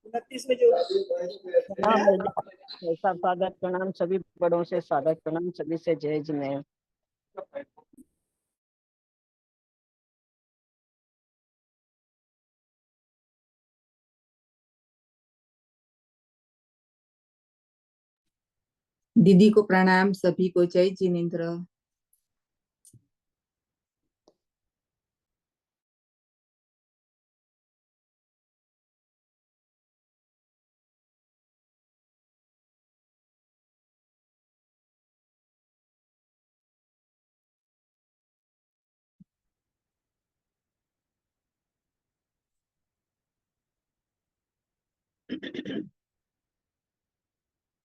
29 में जो प्रणाम सादर प्रणाम, सभी बड़ों से सादर प्रणाम, सभी से जय जिनेन्द्र। दीदी को प्रणाम, सभी को जय जिनेन्द्र।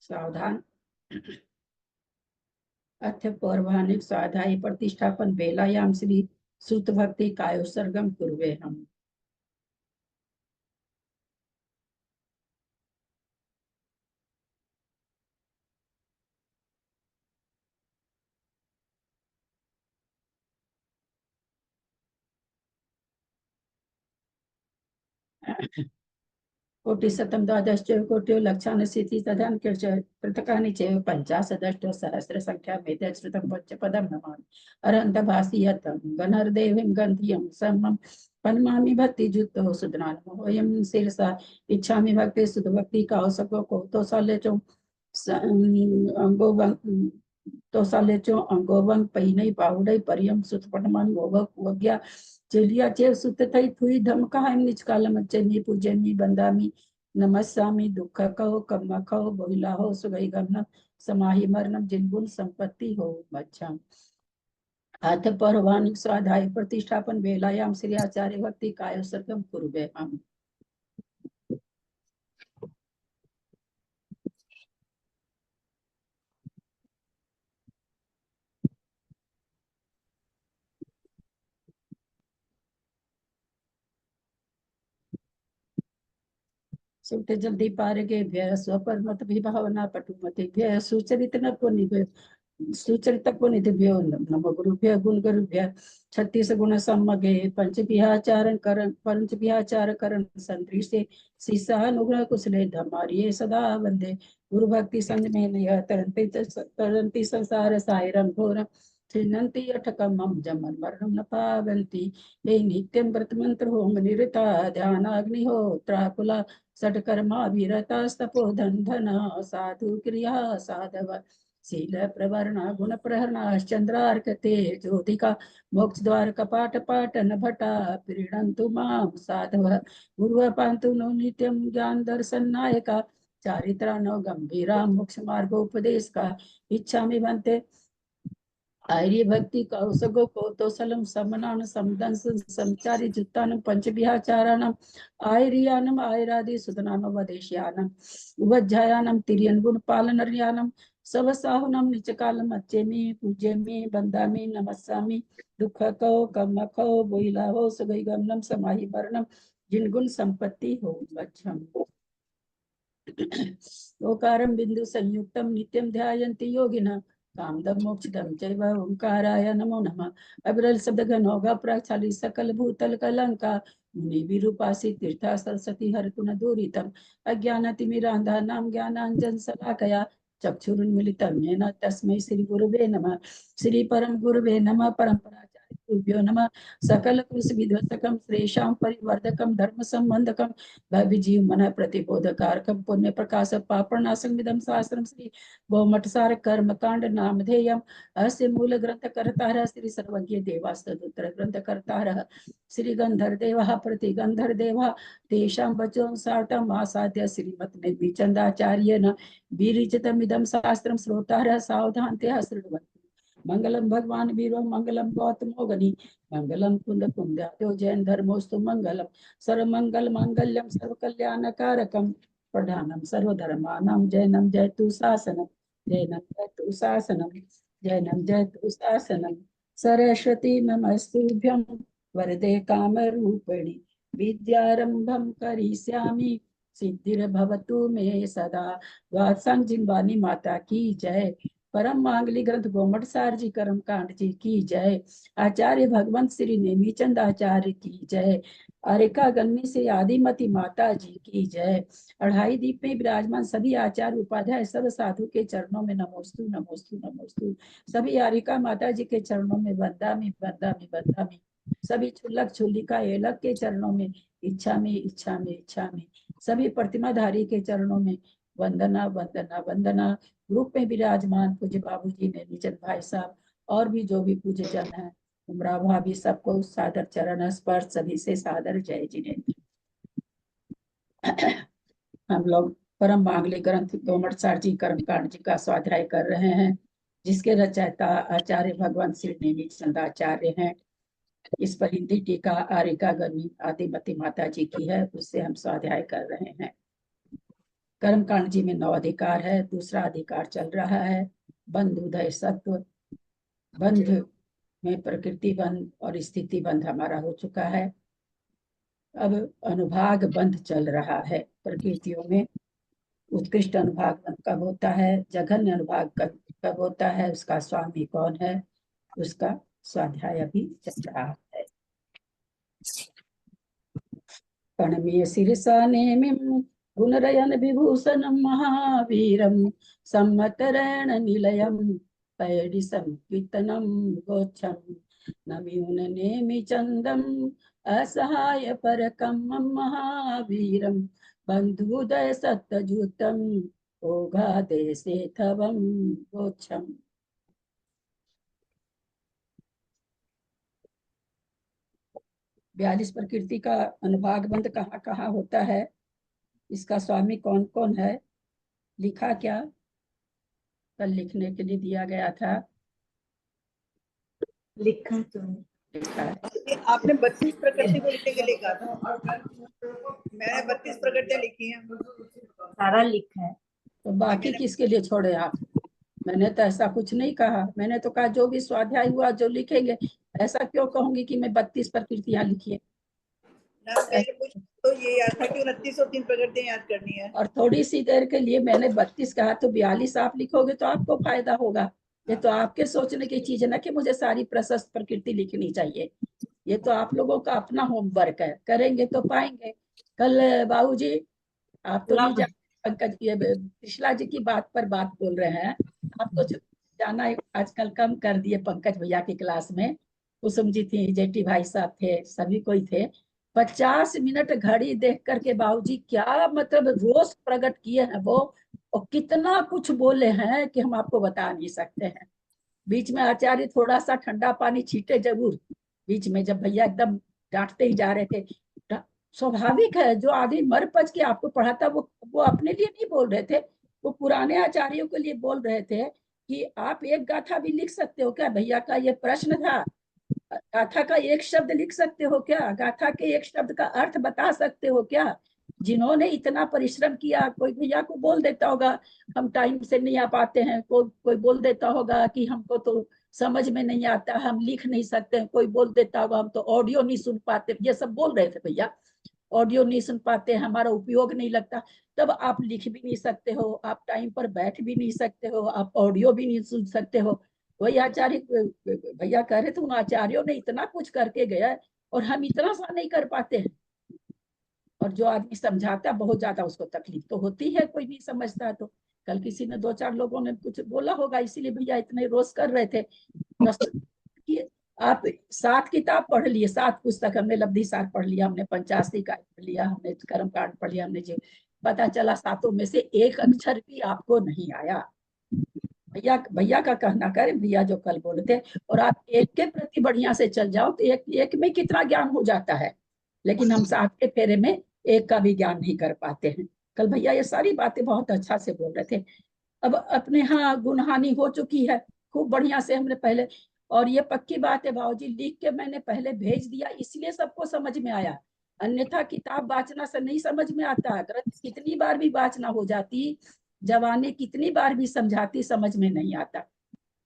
सावधान। अथ पौर्वाणिक स्वाध्याय प्रतिष्ठापन बेलायाम श्री सुत भक्ति कायोत्सर्गम कुर्वे हम। कोटिशतं द्वादशचैव कोट्यो लक्षानशीति तदन् कृतकानि चैव पञ्चाशदष्टो सहस्रसंख्या वेदे श्रुतं पञ्चपदं नमामि अरहन्तभासि यतं गणर्देवीं गन्धियं समं पन्मामि भक्तिजुक्तो सुधनानमोऽयं शिरसा इच्छामि भक्ति सुधभक्ति काउसको कोतोसालेचो अंगोवं पैनै पाहुडै परियं सुतपटमानि वग्या चलिया चे सुत थई थुई धमकाहम निचकालम चमी पूजमी बंदामी नमस्सामी दुख कहो कम्मा कहो बोहिला हो सुगई गमन समाहि मरणम जिनगुण संपत्ति हो मच्छम। अथ पौर्वाणिक स्वाध्याय प्रतिष्ठापन वेलायाम श्री आचार्य भक्ति कायोत्सर्गम कुर्वे हम। सुते जल्दी पारगे भ्य स्वपरमत विभावना पटुमति भ्य सुचरित न को निभ्य सुचरित को निभ्यो नम गुरुभ्य गुण गुरुभ्य 36 गुण सम्मगे पंच विहाचार करण संतरी से सीसा अनुग्रह कुशले धमारिये सदा वंदे गुरु भक्ति संग में नय तरंती संसार सायरम घोरम छिन्नन्ति अठकमं जमन मरणं न पावन्ति हे नित्यं व्रत मंत्र होम निरता ध्यान अग्निहोत्राकुला सटकर्मा विरतास्तपोधन धन साधु क्रिया साधव शील प्रवर्ण गुण प्रहरणा चंद्रार्कते ज्योतिका मोक्ष द्वार कपाट पाटन भटा प्रीणन्तु मां साधव गुरु पान्तु नो नित्यं ज्ञान दर्शन नायका चारित्रा नो गंभीरा मोक्ष मार्गोपदेश का इच्छा में बनते आर्य भक्ति कौसगो कौतोसलम समनान समदंस संचारी जुत्तानम पंचविहाचारानम आयरियानम आयरादि सुदनानम वदेश्यानम उवज्जायानम तिरियन गुण पालनर्यानम सवसाहुनम निचकालम अच्छेमी पूज्यमी बंदामी नमस्सामी दुख कहो कम कहो बोइला हो सुगई गमनम समाहि मरणम जिन गुण संपत्ति हो बच्छम। ओकारम बिंदु संयुक्तम नित्यम ध्यायन्ति योगिना कामदम मोक्षदम चैव ओंकाराय नमो नमः। अविरल शब्द घन होगा प्रक्षाली सकल भूतल कलंका मुनि विरूपासी तीर्था सरस्वती हरतु न दूरितम अज्ञानतिमिरांधा नाम ज्ञानांजन सलाकया चक्षुरुन्मिलितं येन तस्मै श्री गुरुवे नमः। श्री परम गुरुवे नमः। परम्पराचार्य नमः। सकल कुश विध्वस्तकम श्रेषां परिवर्धकम धर्म संबंधकम भव्य जीव मन प्रतिबोधकारकम पुण्य प्रकाश पापनाशं विदम शास्त्रम श्री बहुमठसार कर्म कांड नामधेयम अस्य मूल ग्रंथ कर्तारः श्री सर्वज्ञ देवास्तुत्र ग्रंथ कर्तारः श्री गंधर देवः प्रति गंधर देवः तेषां वचों साटम आसाद्य श्रीमत् निर्विचंदाचार्येण विरचितमिदं शास्त्रं श्रोतारः सावधानतया शृण्वन्तु। मंगलम भगवान वीरो मंगलम गौतमो गनि मंगलम कुंद कुंद्यातो जैन धर्मोस्तु मंगलम सर्वमंगल मांगल्यम सर्वकल्याणकारकम प्रधानम सर्वधर्मानां जैनम जयतु शासनम जैनम जयतु शासनम जैनम जयतु शासनम। सरस्वती नमस्तुभ्यं वरदे कामरूपिणि विद्यारंभं करिष्यामि सिद्धिर्भवतु मे सदा। वात्संग जिनवानी माता की जय। परम मांगली ग्रंथ गोमट सार जी कर्म कांड जी की जय। आचार्य भगवंत श्री नेमीचंद आचार्य की जय। अरिका गन्नी से आदिमती माता जी की जय। अढ़ाई दीप में विराजमान सभी आचार्य उपाध्याय सब साधु के चरणों में नमोस्तु नमोस्तु नमोस्तु। सभी आरिका माता जी के चरणों में वंदामि वंदामि वंदामि। सभी छुल्लक छुल्लिका एलक के चरणों में इच्छा में इच्छा में इच्छा में। सभी प्रतिमाधारी के चरणों में वंदना वंदना वंदना। ग्रुप में विराजमान पूज्य बाबूजी ने निचन भाई साहब और भी जो भी पूज्य जन है, उमरा भाभी, सबको सादर चरण स्पर्श, सभी से सादर जय जिनेन्द्र। हम लोग परम मांगली ग्रंथ गोमट सार जी कर्मकांड जी का स्वाध्याय कर रहे हैं, जिसके रचयिता आचार्य भगवान श्री नेमीचंद आचार्य हैं। इस पर हिंदी टीका आरिका गनी आदिमती माता जी की है, उससे हम स्वाध्याय कर रहे हैं। कर्मकांड जी में 9 अधिकार है। दूसरा अधिकार चल रहा है बंध उदय सत्व। बंध में प्रकृति बंध और स्थिति बंध हमारा हो चुका है। अब अनुभाग बंध चल रहा है। प्रकृतियों में उत्कृष्ट अनुभाग बंध कब होता है, जघन्य अनुभाग कब होता है, उसका स्वामी कौन है, उसका स्वाध्याय अभी चल रहा है। प्रणमीय शिरसा नेमिं गुणरयन विभूषणं महावीरं सम्मतरेण निलयं पैडिसं कीर्तनं गोच्छं नम्यून नेमि चन्दम् असहाय परकं महावीरं बन्धुदय सत्तजुतं ओघादेशे थवं गोच्छम्। बयालीस प्रकृति का अनुभाग बंध कहाँ कहाँ होता है, इसका स्वामी कौन कौन है, लिखा क्या, कल लिखने के लिए दिया गया था, लिखा तो लिखा है। आपने 32 प्रकृति को लिखने के लिए कहा था, मैंने 32 प्रकृतियां लिखी हैं। सारा लिखा है। तो बाकी किसके लिए छोड़े आप? मैंने तो ऐसा कुछ नहीं कहा। मैंने तो कहा जो भी स्वाध्याय हुआ जो लिखेंगे। ऐसा क्यों कहूंगी कि मैं 32 प्रकृतियां लिखी है? ना मैंने कुछ तो ये याद था कि 2903 प्रकृतियां याद करनी है। और थोड़ी सी देर के लिए मैंने 32 कहा, तो 42 आप लिखोगे तो आपको फायदा होगा। ये तो आपके सोचने की चीज है ना कि मुझे सारी प्रशस्त प्रकृति लिखनी चाहिए। ये तो आप लोगों का अपना होमवर्क है, करेंगे तो पाएंगे। कल बाबूजी आप तो नहीं जानते, पंकज ये कृष्णा जी की बात पर बात बोल रहे हैं। आप तो जाना आजकल कम कर दिए। पंकज भैया की क्लास में कुसुम जी थी, जेटी भाई साहब थे, सभी कोई थे। 50 मिनट घड़ी देख करके बाबूजी क्या मतलब रोष प्रकट किए हैं वो, और कितना कुछ बोले हैं कि हम आपको बता नहीं सकते हैं। बीच में आचार्य थोड़ा सा ठंडा पानी छीटे जरूर, बीच में जब भैया एकदम डांटते ही जा रहे थे। स्वाभाविक है, जो आदमी मर पच के आपको पढ़ाता वो अपने लिए नहीं बोल रहे थे, वो पुराने आचार्यों के लिए बोल रहे थे कि आप एक गाथा भी लिख सकते हो क्या। भैया का ये प्रश्न था, गाथा का एक शब्द लिख सकते हो क्या, गाथा के एक शब्द का अर्थ बता सकते हो क्या। जिन्होंने इतना परिश्रम किया, कोई भैया को बोल देता होगा हम टाइम से नहीं आ पाते हैं, कोई बोल देता होगा कि हमको तो समझ में नहीं आता, हम लिख नहीं सकते, कोई बोल देता होगा हम तो ऑडियो नहीं सुन पाते। ये सब बोल रहे थे भैया, ऑडियो नहीं सुन पाते, हमारा उपयोग नहीं लगता। तब आप लिख भी नहीं सकते हो, आप टाइम पर बैठ भी नहीं सकते हो, आप ऑडियो भी नहीं सुन सकते हो। वही आचार्य भैया कह रहे थे, उन आचार्यों ने इतना कुछ करके गया और हम इतना सा नहीं कर पाते हैं। और जो आदमी समझाता बहुत ज्यादा उसको तकलीफ तो होती है, कोई नहीं समझता तो। कल किसी ने 2-4 लोगों ने कुछ बोला होगा, इसीलिए भैया इतने रोष कर रहे थे। कि आप 7 किताब पढ़ लिए, 7 पुस्तक हमने लब्धि सार पढ़ लिया, हमने पंचाशी का पढ़ लिया, हमने कर्म कांड पढ़ लिया, हमने जो पता चला 7 में से एक अक्षर भी आपको नहीं आया। भैया भैया का कहना करें, भैया जो कल बोले थे, और आप एक के प्रति बढ़िया से चल जाओ तो एक में कितना ज्ञान हो जाता है। लेकिन हम 7 के फेरे में एक का भी ज्ञान नहीं कर पाते हैं। कल भैया ये सारी बातें बहुत अच्छा से बोल रहे थे। अब अपने यहाँ गुणहानि हो चुकी है खूब बढ़िया से हमने पहले, और ये पक्की बात है भाजी, लिख के मैंने पहले भेज दिया इसलिए सबको समझ में आया। अन्यथा किताब वाचना से नहीं समझ में आता। ग्रंथ कितनी बार भी वाचना हो जाती, जवानी कितनी बार भी समझाती, समझ में नहीं आता।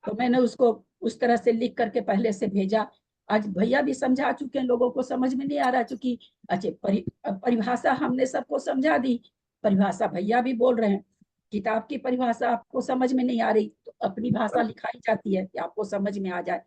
तो मैंने उसको उस तरह से लिख करके पहले से भेजा। आज भैया भी समझा चुके हैं, लोगों को समझ में नहीं आ रहा, चूंकि अच्छा परिभाषा हमने सबको समझा दी, परिभाषा भैया भी बोल रहे हैं, किताब की परिभाषा आपको समझ में नहीं आ रही तो अपनी भाषा लिखाई जाती है कि आपको समझ में आ जाए।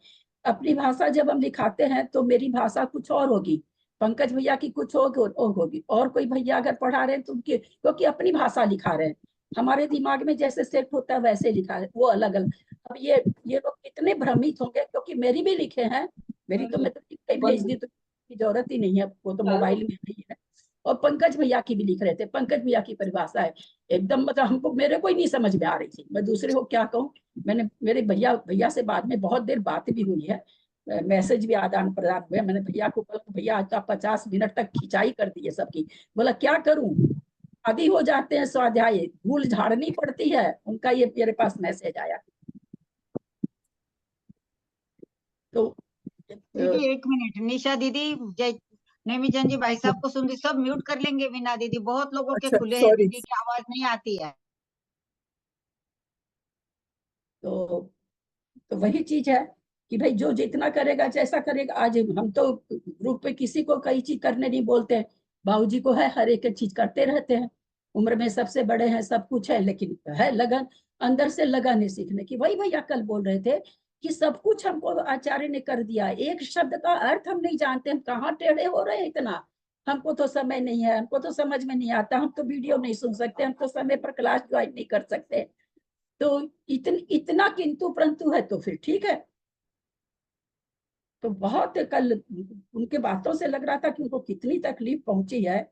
अपनी भाषा जब हम लिखाते हैं तो मेरी भाषा कुछ और होगी, पंकज भैया की कुछ और होगी, और कोई भैया अगर पढ़ा रहे हैं तो उनकी, क्योंकि अपनी भाषा लिखा रहे हैं, हमारे दिमाग में जैसे सेट होता है वैसे लिखा है, वो अलग अलग। अब ये लोग कितने भ्रमित होंगे, क्योंकि मेरी भी लिखे हैं, मेरी तो मैं तो कहीं भेज दी तो की जरूरत ही नहीं है, वो तो मोबाइल में नहीं है। और पंकज भैया की भी लिख रहे थे, पंकज भैया की परिभाषा है एकदम, मतलब हमको, मेरे को ही नहीं समझ में आ रही थी, मैं दूसरे को क्या कहूँ। मैंने मेरे भैया से बाद में बहुत देर बात भी हुई है, मैसेज भी आदान प्रदान हुए। मैंने भैया को बोला, भैया आज तो 50 मिनट तक खिंचाई कर दी है सबकी। बोला क्या करूं, आदि हो जाते हैं स्वाध्याय, धूल झाड़नी पड़ती है उनका। ये मेरे पास मैसेज आया। तो दीदी 1 मिनट, निशा दीदी, जय नेमीचंद जी, भाई साहब को सुन ली, सब म्यूट कर लेंगे बिना दीदी, बहुत लोगों के अच्छा, खुले हैं, sorry. दीदी की आवाज नहीं आती है। तो वही चीज है कि भाई जो जितना करेगा जैसा करेगा। आज हम तो ग्रुप पे किसी को कई चीज करने नहीं बोलते, बाबूजी को है हर एक चीज करते रहते हैं, उम्र में सबसे बड़े हैं, सब कुछ है, लेकिन है लगन, अंदर से लगन है सीखने की। वही भैया कल बोल रहे थे कि सब कुछ हमको आचार्य ने कर दिया, एक शब्द का अर्थ हम नहीं जानते, हम कहाँ टेढ़े हो रहे हैं इतना, हमको तो समय नहीं है, हमको तो समझ में नहीं आता, हम तो वीडियो नहीं सुन सकते, हम तो समय पर क्लास ज्वाइन नहीं कर सकते। तो इतना किंतु परंतु है, तो फिर ठीक है। तो बहुत कल उनके बातों से लग रहा था कि उनको कितनी तकलीफ पहुंची है।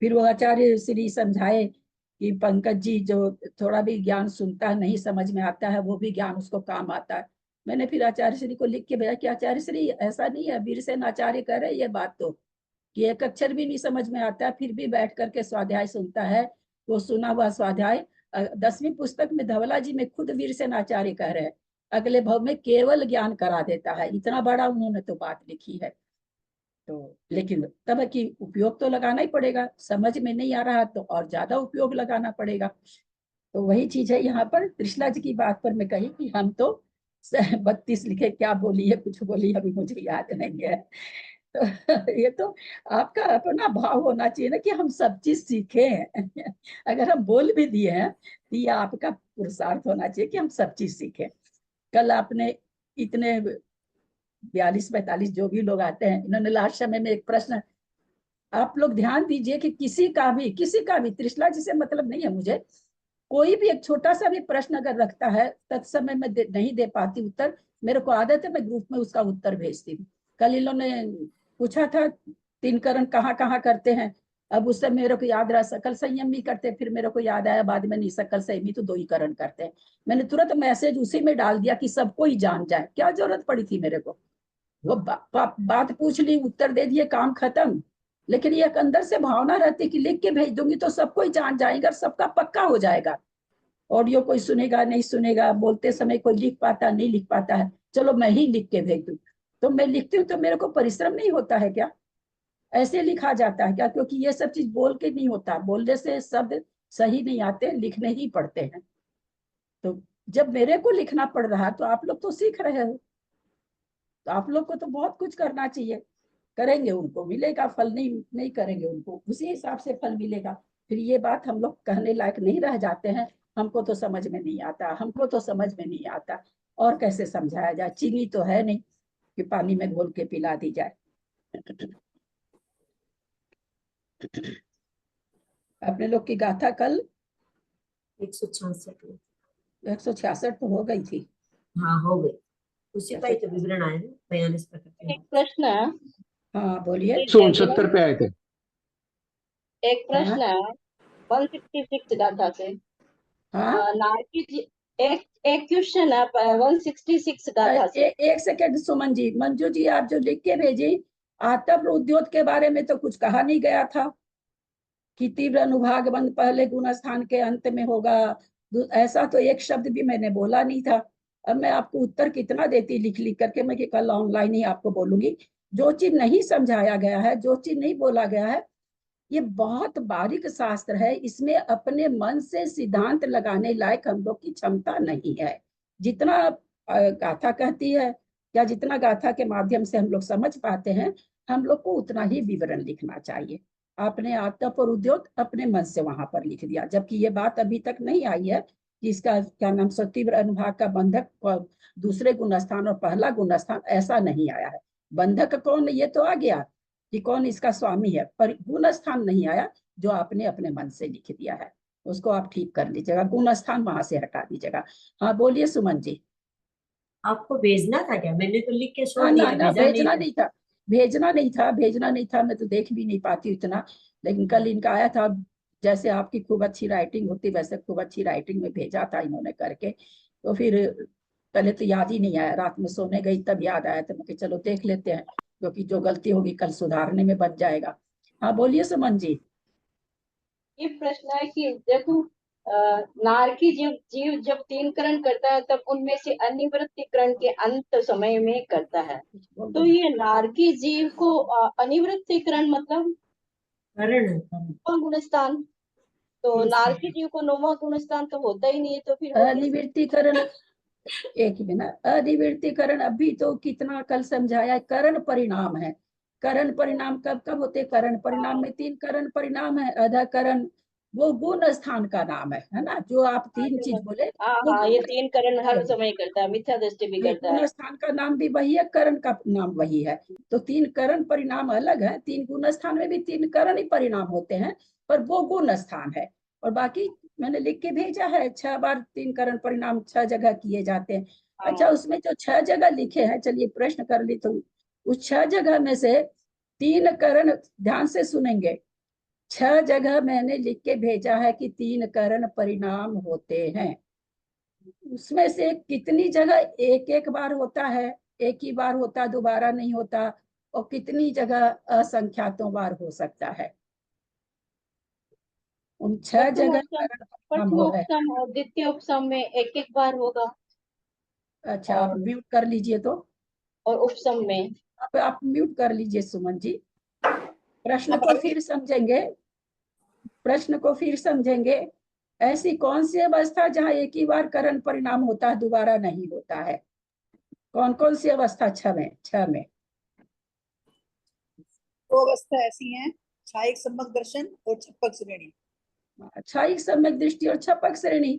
फिर वो आचार्य श्री समझाए कि पंकज जी जो थोड़ा भी ज्ञान सुनता है, नहीं समझ में आता है, वो भी ज्ञान उसको काम आता है। मैंने फिर आचार्य श्री को लिख के भेजा कि आचार्य श्री ऐसा नहीं है, वीरसेन आचार्य कह रहे ये बात तो, कि एक अक्षर भी नहीं समझ में आता है फिर भी बैठ करके स्वाध्याय सुनता है। वो सुना हुआ स्वाध्याय 10वीं पुस्तक में धवला जी में खुद वीरसेन आचार्य कह रहे हैं, अगले भव में केवल ज्ञान करा देता है। इतना बड़ा उन्होंने तो बात लिखी है। तो लेकिन तब कि उपयोग तो लगाना ही पड़ेगा, समझ में नहीं आ रहा तो और ज्यादा उपयोग लगाना पड़ेगा। तो वही चीज है यहाँ पर त्रिशला जी की बात पर मैं कही कि हम तो 32 लिखे, क्या बोली है, कुछ बोली अभी मुझे याद नहीं है। तो ये तो आपका अपना भाव होना चाहिए ना कि हम सब चीज सीखे हैं। अगर हम बोल भी दिए हैं तो ये आपका पुरुषार्थ होना चाहिए कि हम सब चीज सीखे। कल आपने इतने 42-45 जो भी लोग आते हैं, इन्होंने लास्ट समय में एक प्रश्न, आप लोग ध्यान दीजिए कि किसी का भी त्रिशला जी से मतलब नहीं है मुझे, कोई भी एक छोटा सा भी प्रश्न अगर रखता है तत्समय में नहीं दे पाती उत्तर, मेरे को आदत है मैं ग्रुप में उसका उत्तर भेजती हूँ। कल इन्होंने पूछा था 3 करण कहाँ कहाँ करते हैं, अब उससे मेरे को याद रहा सकल संयम भी करते, फिर मेरे को याद आया बाद में नहीं सकल संयमी तो 2 ही करण करते हैं। मैंने तुरंत मैसेज उसी में डाल दिया कि सबको ही जान जाए, क्या जरूरत पड़ी थी मेरे को, वो बात पूछ ली, उत्तर दे दिए, काम खत्म। लेकिन ये अंदर से भावना रहती कि लिख के भेज दूंगी तो सबको ही जान जाएगा, सबका पक्का हो जाएगा। ऑडियो कोई सुनेगा नहीं सुनेगा, बोलते समय कोई लिख पाता नहीं लिख पाता है, चलो मैं ही लिख के भेज दूं। तो मैं लिखती हूँ तो मेरे को परिश्रम नहीं होता है क्या, ऐसे लिखा जाता है क्या? क्योंकि ये सब चीज बोल के नहीं होता, बोलने से शब्द सही नहीं आते, लिखने ही पड़ते हैं। तो जब मेरे को लिखना पड़ रहा तो आप लोग तो सीख रहे हो, तो आप लोग को तो बहुत कुछ करना चाहिए। करेंगे उनको मिलेगा फल, नहीं नहीं करेंगे उनको उसी हिसाब से फल मिलेगा। फिर ये बात हम लोग कहने लायक नहीं रह जाते हैं, हमको तो समझ में नहीं आता, हमको तो समझ में नहीं आता, और कैसे समझाया जाए? चीनी तो है नहीं कि पानी में घोल के पिला दी जाए। अपने लोग की गाथा कल 166। 166 तो हो गई थी। हाँ हो गई, उसी का ही तो विवरण आया ना, 42 प्रकट। एक प्रश्न है, हाँ बोलिए। 169 पे आए थे। एक प्रश्न है 166 गाथा से। हाँ नारकी जी, एक क्वेश्चन है 166 गाथा से। एक सेकेंड सुमन जी, मंजू जी आप जो लिख के भेजी, आतप उद्योग के बारे में तो कुछ कहा नहीं गया था कि तीव्र अनुभाग बंद पहले गुण स्थान के अंत में होगा, ऐसा तो एक शब्द भी मैंने बोला नहीं था। अब मैं आपको उत्तर कितना देती लिख लिख करके, मैं कि कल ऑनलाइन ही आपको बोलूंगी। जो चीज नहीं समझाया गया है, जो चीज नहीं बोला गया है, ये बहुत बारीक शास्त्र है, इसमें अपने मन से सिद्धांत लगाने लायक हम लोग की क्षमता नहीं है। जितना गाथा कहती है या जितना गाथा के माध्यम से हम लोग समझ पाते हैं, हम लोग को उतना ही विवरण लिखना चाहिए। आपने आतप और उद्योग अपने मन से वहां पर लिख दिया, जबकि ये बात अभी तक नहीं आई है कि इसका क्या नाम तीव्र अनुभाग का बंधक दूसरे गुणस्थान और पहला गुणस्थान ऐसा नहीं आया है। बंधक कौन ये तो आ गया कि कौन इसका स्वामी है, पर गुणस्थान नहीं आया जो आपने अपने मन से लिख दिया है, उसको आप ठीक कर लीजिएगा, गुणस्थान वहां से हटा दीजिएगा। हाँ बोलिए सुमन जी। आपको भेजना था क्या? मैंने तो लिख के छोड़ हाँ दिया, ना भेजा नहीं भेजना था। नहीं था, भेजना नहीं था, मैं तो देख भी नहीं पाती इतना, लेकिन कल इनका आया था, जैसे आपकी खूब अच्छी राइटिंग होती वैसे खूब अच्छी राइटिंग में भेजा था इन्होंने करके, तो फिर पहले तो याद ही नहीं आया, रात में सोने गई तब याद आया, तो मैं कि चलो देख लेते हैं, क्योंकि जो गलती होगी कल सुधारने में बच जाएगा। हाँ बोलिए सुमन जी। ये प्रश्न है कि देखो, नारकी जीव जीव जब तीन करण करता है तब उनमें से अनिवृत्तिकरण के अंत समय में करता है। तो ये नारकी जीव को अनिवृत्तिकरण मतलब करण नौवां गुणस्थान, तो नारकी जीव को नौवां गुणस्थान तो होता ही नहीं है, तो फिर वो कैसे? अनिवृत्तिकरण, एक मिनट, अनिवृत्तिकरण अभी तो कितना कल समझाया, करण परिणाम है। करण परिणाम कब कब होते हैं? करण परिणाम में तीन करण परिणाम है, अधकरण वो गुण स्थान का नाम है ना, जो आप तीन चीज बोले हाँ वो हाँ, ये गुण तीन करण हर समय करता है, मिथ्या दृष्टि भी नहीं, करता गुण है। स्थान का नाम भी वही है, करण का नाम वही है, तो तीन करण परिणाम अलग है, तीन गुण स्थान में भी तीन करण ही परिणाम होते हैं, पर वो गुण स्थान है। और बाकी मैंने लिख के भेजा है, 6 बार तीन करण परिणाम 6 जगह किए जाते हैं। अच्छा, उसमें जो 6 जगह लिखे हैं, चलिए प्रश्न कर ली, तो उस 6 जगह में से तीन करण, ध्यान से सुनेंगे, 6 जगह मैंने लिख के भेजा है कि तीन करण परिणाम होते हैं, उसमें से कितनी जगह एक एक बार होता है, एक ही बार होता, दोबारा नहीं होता, और कितनी जगह असंख्यातों बार हो सकता है, उन 6 जगह करण परिणाम प्रथम हो रहे हैं। उपसम और द्वितीय उपसम में एक एक बार होगा, अच्छा, आप और म्यूट कर लीजिए, तो उपसम में आप म्यूट कर लीजिए सुमन जी, प्रश्न अब को फिर समझेंगे, प्रश्न को फिर समझेंगे। ऐसी कौन सी अवस्था जहाँ एक ही बार करण परिणाम होता है, दोबारा नहीं होता है? कौन कौन सी अवस्था? 6 में दो अवस्था ऐसी हैं, छायिक सम्यक दर्शन और छप्पक श्रेणी। छायिक सम्यक दृष्टि और छपक श्रेणी,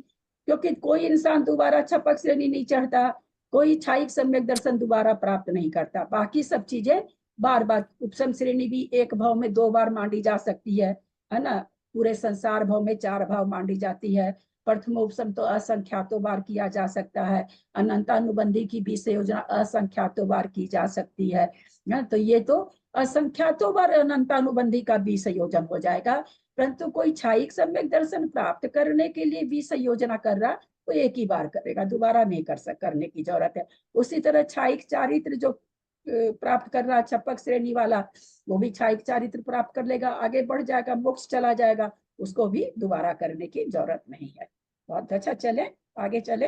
क्योंकि कोई इंसान दोबारा छपक श्रेणी नहीं चढ़ता, कोई छायिक सम्यक दर्शन दोबारा प्राप्त नहीं करता, बाकी सब चीजें बार बार। उपसम श्रेणी भी एक भाव में 2 बार मांडी जा सकती है ना, पूरे संसार भाव में 4 भाव मांडी जाती है। प्रथम उपसम तो असंख्यातों बार किया जा सकता है, अनंतानुबंधी की भी संयोजना असंख्यातों बार की जा सकती है ना, तो ये तो असंख्यातों बार अनंतानुबंधी का भी संयोजन हो जाएगा। परंतु कोई छायिक सम्यक दर्शन प्राप्त करने के लिए भी संयोजना कर रहा, वो एक ही बार करेगा, दोबारा नहीं करने की जरूरत है। उसी तरह छायिक चारित्र जो प्राप्त कर रहा छपक श्रेणी वाला, वो भी छायिक चारित्र प्राप्त कर लेगा, आगे बढ़ जाएगा, मोक्ष चला जाएगा, उसको भी दोबारा करने की जरूरत नहीं है। बहुत अच्छा, चले आगे चले।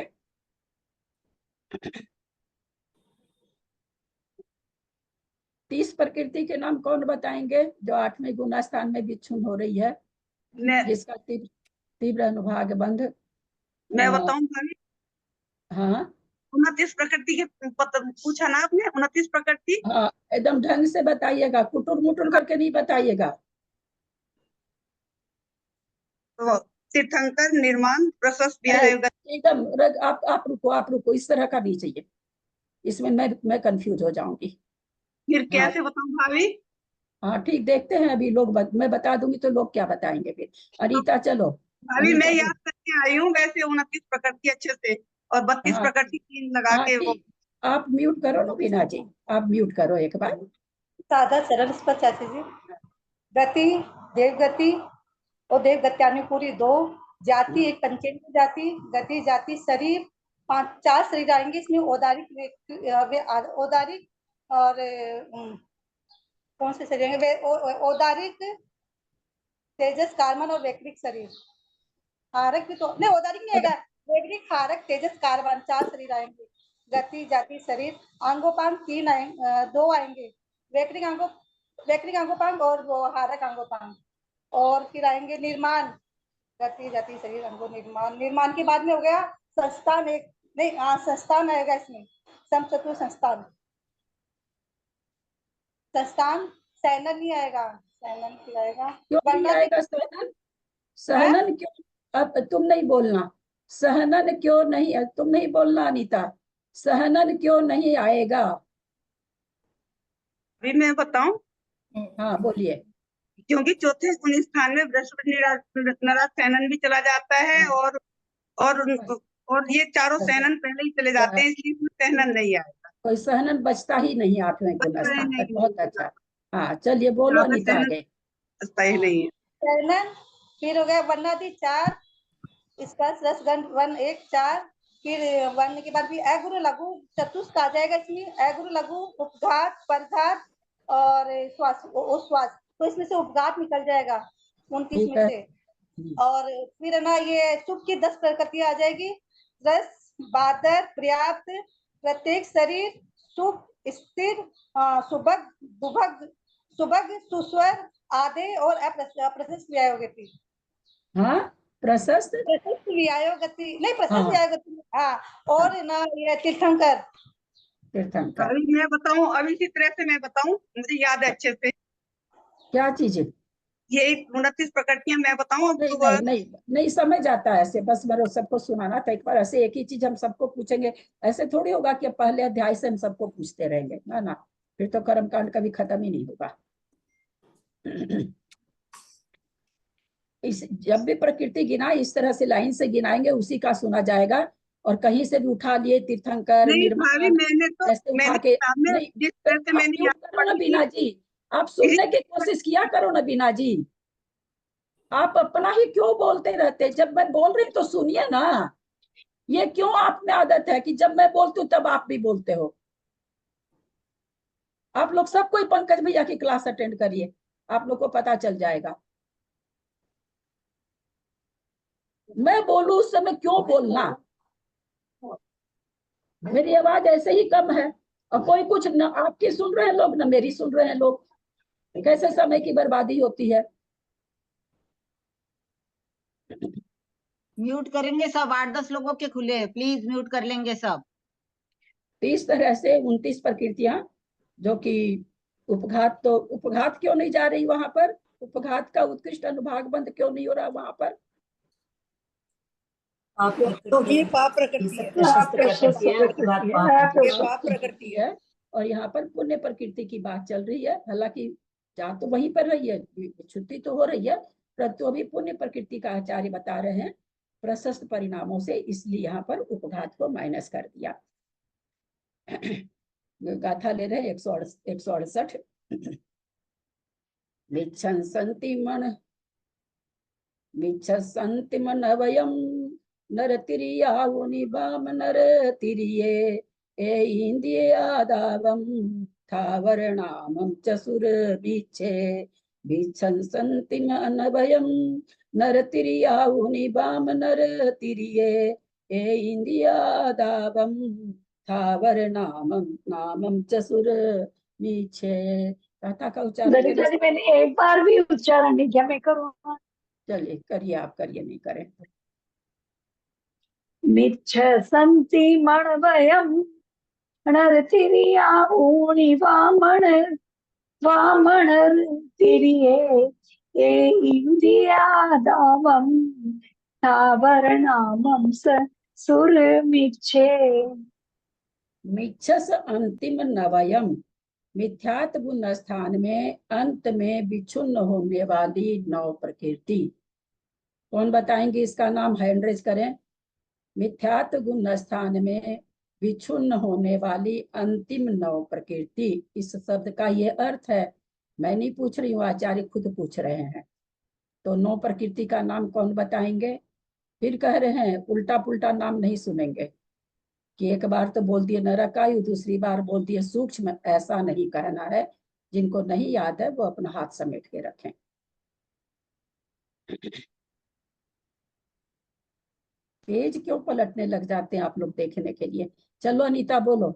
30 प्रकृति के नाम कौन बताएंगे, जो 8वें गुना स्थान में विच्छुन हो रही है, जिसका तीव्र तीव्र अनुभाग बंध। मैं बताऊं भाभी? हाँ 29 प्रकृति के पूछा ना आपने, 29 प्रकृति। हाँ, एकदम ढंग से बताइएगा, कुटुर मुटुर करके नहीं बताइएगा। तो तीर्थंकर, निर्माण, प्रशस्त, व्याय, एकदम आप रुको, इस तरह का नहीं चाहिए, इसमें मैं कंफ्यूज हो जाऊंगी। फिर हाँ कैसे बताऊं भाभी? हाँ ठीक, देखते हैं अभी लोग मैं बता दूंगी तो लोग क्या बताएंगे फिर। अनीता चलो, भाभी मैं अनीता याद करके आई हूँ वैसे 29 प्रकृति अच्छे से, और 32 हाँ प्रकृति 3 लगा हाँ के वो। ठीक, आप म्यूट करो ना बीना जी, आप म्यूट करो एक बार। साधा सरल स्पष्ट चाची जी। गति, देवगति और देवगत्यानुपूरी 2, जाति एक पंचेंद्रिय जाति, गति जाति शरीर, 4 शरीर आएंगे इसमें, औदारिक और कौन से शरीर आएंगे, औदारिक, तेजस, कार्बन और वैक्रिक शरीर। हारक भी तो नहीं, औदारिक नहीं आएगा, वैक्रिक, हारक, तेजस, कार्बन 4 शरीर आएंगे। गति जाति शरीर, अंगोपांग 3 आएंगे, 2 आएंगे, वैक्रिक अंगोपांग और वो हारक अंगोपांग। और फिर आएंगे निर्माण, गति जाति शरीर अंगो निर्माण। निर्माण के बाद में हो गया संस्थान, एक नहीं, हाँ संस्थान आएगा इसमें, समचतुर संस्थान। संस्थान सैनन नहीं आएगा, सैनन फिर आएगा क्यों नहीं वर्णा आएगा सहनन? सहनन क्यों? अब तुम नहीं बोलना, सहनन क्यों नहीं, तुम नहीं बोलना अनीता, सहनन क्यों नहीं आएगा? अभी मैं बताऊं, हाँ बोलिए। क्योंकि चौथे स्थान में बृहस्पति नराज सैनन भी चला जाता है, और और ये चारों सैनन पहले ही चले जाते हैं, इसलिए इसमें सहनन नहीं आएगा। कोई सहनन बचता ही नहीं 8वें गुण स्थान नहीं, तक। बहुत अच्छा। हाँ चलिए बोलो यहाँ पे अनीता सहनन आगे। बचता ही नहीं है। सहनन, फिर हो गया वर्णादि 4, स्पर्श रस गंध वन 1 4, फिर वर्ण के बाद भी अगुरु लघु चतुष्क आ जाएगा इसमें, अगुरु लघु उपघात परघात और श्वास उश्वास, तो इसमें से उपघात निकल जाएगा 29 ठीक में है। से। और फिर है ना ये सुख की 10 प्रकृति आ जाएगी, रस बादर पर्याप्त प्रत्येक शरीर सुख स्थिर सुभग दुभग सुभग सुस्वर आदि और अप्रशस्त व्यायोग गति। हाँ प्रशस्त प्रशस्त व्यायोग गति नहीं, प्रशस्त हाँ। व्यायोग गति हाँ। और ना ये तीर्थंकर, तीर्थंकर अभी मैं बताऊं, अभी इसी तरह से मैं बताऊं, मुझे याद है अच्छे से। क्या चीज है? ये 29 प्रकृतियां मैं बताऊं अब नहीं तो। नहीं नहीं नहीं समझ आता है ऐसे, बस मेरे सबको सुनाना था एक बार। ऐसे एक ही चीज हम सबको पूछेंगे, ऐसे थोड़ी होगा कि पहले अध्याय से हम सबको पूछते रहेंगे, ना ना, फिर तो कर्मकांड कभी खत्म ही नहीं होगा। इस जब भी प्रकृति गिनाए इस तरह से लाइन से गिनाएंगे, उसी का सुना जाएगा। और कहीं से भी उठा लिए तीर्थंकर नहीं भाभी, निर्मल ऐसे उठा मैंने के किताब में नहीं। जिस तरह से आप मैंने म्यूट याद करो ना पढ़ी थी, बीना जी, आप सुनने की कोशिश किया करो ना बीना जी। आप अपना ही क्यों बोलते रहते? जब मैं बोल रही तो सुनिए ना। ये क्यों आप में आदत है कि जब मैं बोलती हूँ तब आप भी बोलते हो? आप लोग सब कोई पंकज भैया की क्लास अटेंड करिए, आप लोग को पता चल जाएगा। मैं बोलूं उस समय क्यों बोलना? मेरी आवाज ऐसे ही कम है, और कोई कुछ न आपकी सुन रहे हैं लोग न मेरी सुन रहे हैं लोग, कैसे समय की बर्बादी होती है। म्यूट करेंगे सब, 8-10 लोगों के खुले हैं, प्लीज म्यूट कर लेंगे सब। तो इस तरह से 29 प्रकृतियां, जो कि उपघात, तो उपघात क्यों नहीं जा रही वहां पर? उपघात का उत्कृष्ट अनुभाग बंद क्यों नहीं हो रहा वहां पर? पाप क्योंकि ये प्रकृति पाप ये प्रकृति सब है, प्रशस्त प्रकृति है, उपघात पाप ये है। पाप प्रकृति है। है। और यहाँ पर पुण्य प्रकृति की बात चल रही है, हालांकि जा तो वहीं पर रही है, छुट्टी तो हो रही है, परंतु अभी पुण्य प्रकृति का आचार्य बता रहे हैं प्रशस्त परिणामों से, इसलिए यहाँ पर उपघात को माइनस कर दिया। गाथा ले रहे 168। मिच्छन्ति मनवयं नरतिरियावुनि वाम नरतिरिये ए इंद्रियादावं थावरणामं च सुरभिच्छे विच्छन्ति मनवयं नरतिरियावुनि वाम नरतिरिये ए इंद्रियादावं थावरणामं नामं च सुरभिच्छे। कथा का उच्चारण ललिता जी मैंने एक बार भी उच्चारण नहीं किया, मैं करूँगा। चलिए करिए, आप करिए, नहीं करें। मिच्छ संति मणवयं नरतिरिया ऊणि वामण वामण तिरिये ए इंदिया दावम तावरणामं स सुरमिच्छे। मिच्छस अंतिम नवयम, मिथ्यात्व गुण स्थान में अंत में विच्छुन्न होने वाली नव प्रकृति। कौन बताएंगे इसका नाम? हैंड रेज करें। मिथ्यात्व गुण स्थान में विच्छुन्न होने वाली अंतिम नव प्रकृति, इस शब्द का ये अर्थ है। मैं नहीं पूछ रही हूँ, आचार्य खुद पूछ रहे हैं। तो नौ प्रकृति का नाम कौन बताएंगे? फिर कह रहे हैं उल्टा पुल्टा नाम नहीं सुनेंगे कि एक बार तो बोल दिए नरकायु, दूसरी बार बोल दिए सूक्ष्म, ऐसा नहीं कहना है। जिनको नहीं याद है वो अपना हाथ समेट के रखें। पेज क्यों पलटने लग जाते हैं आप लोग देखने के लिए? चलो अनीता बोलो।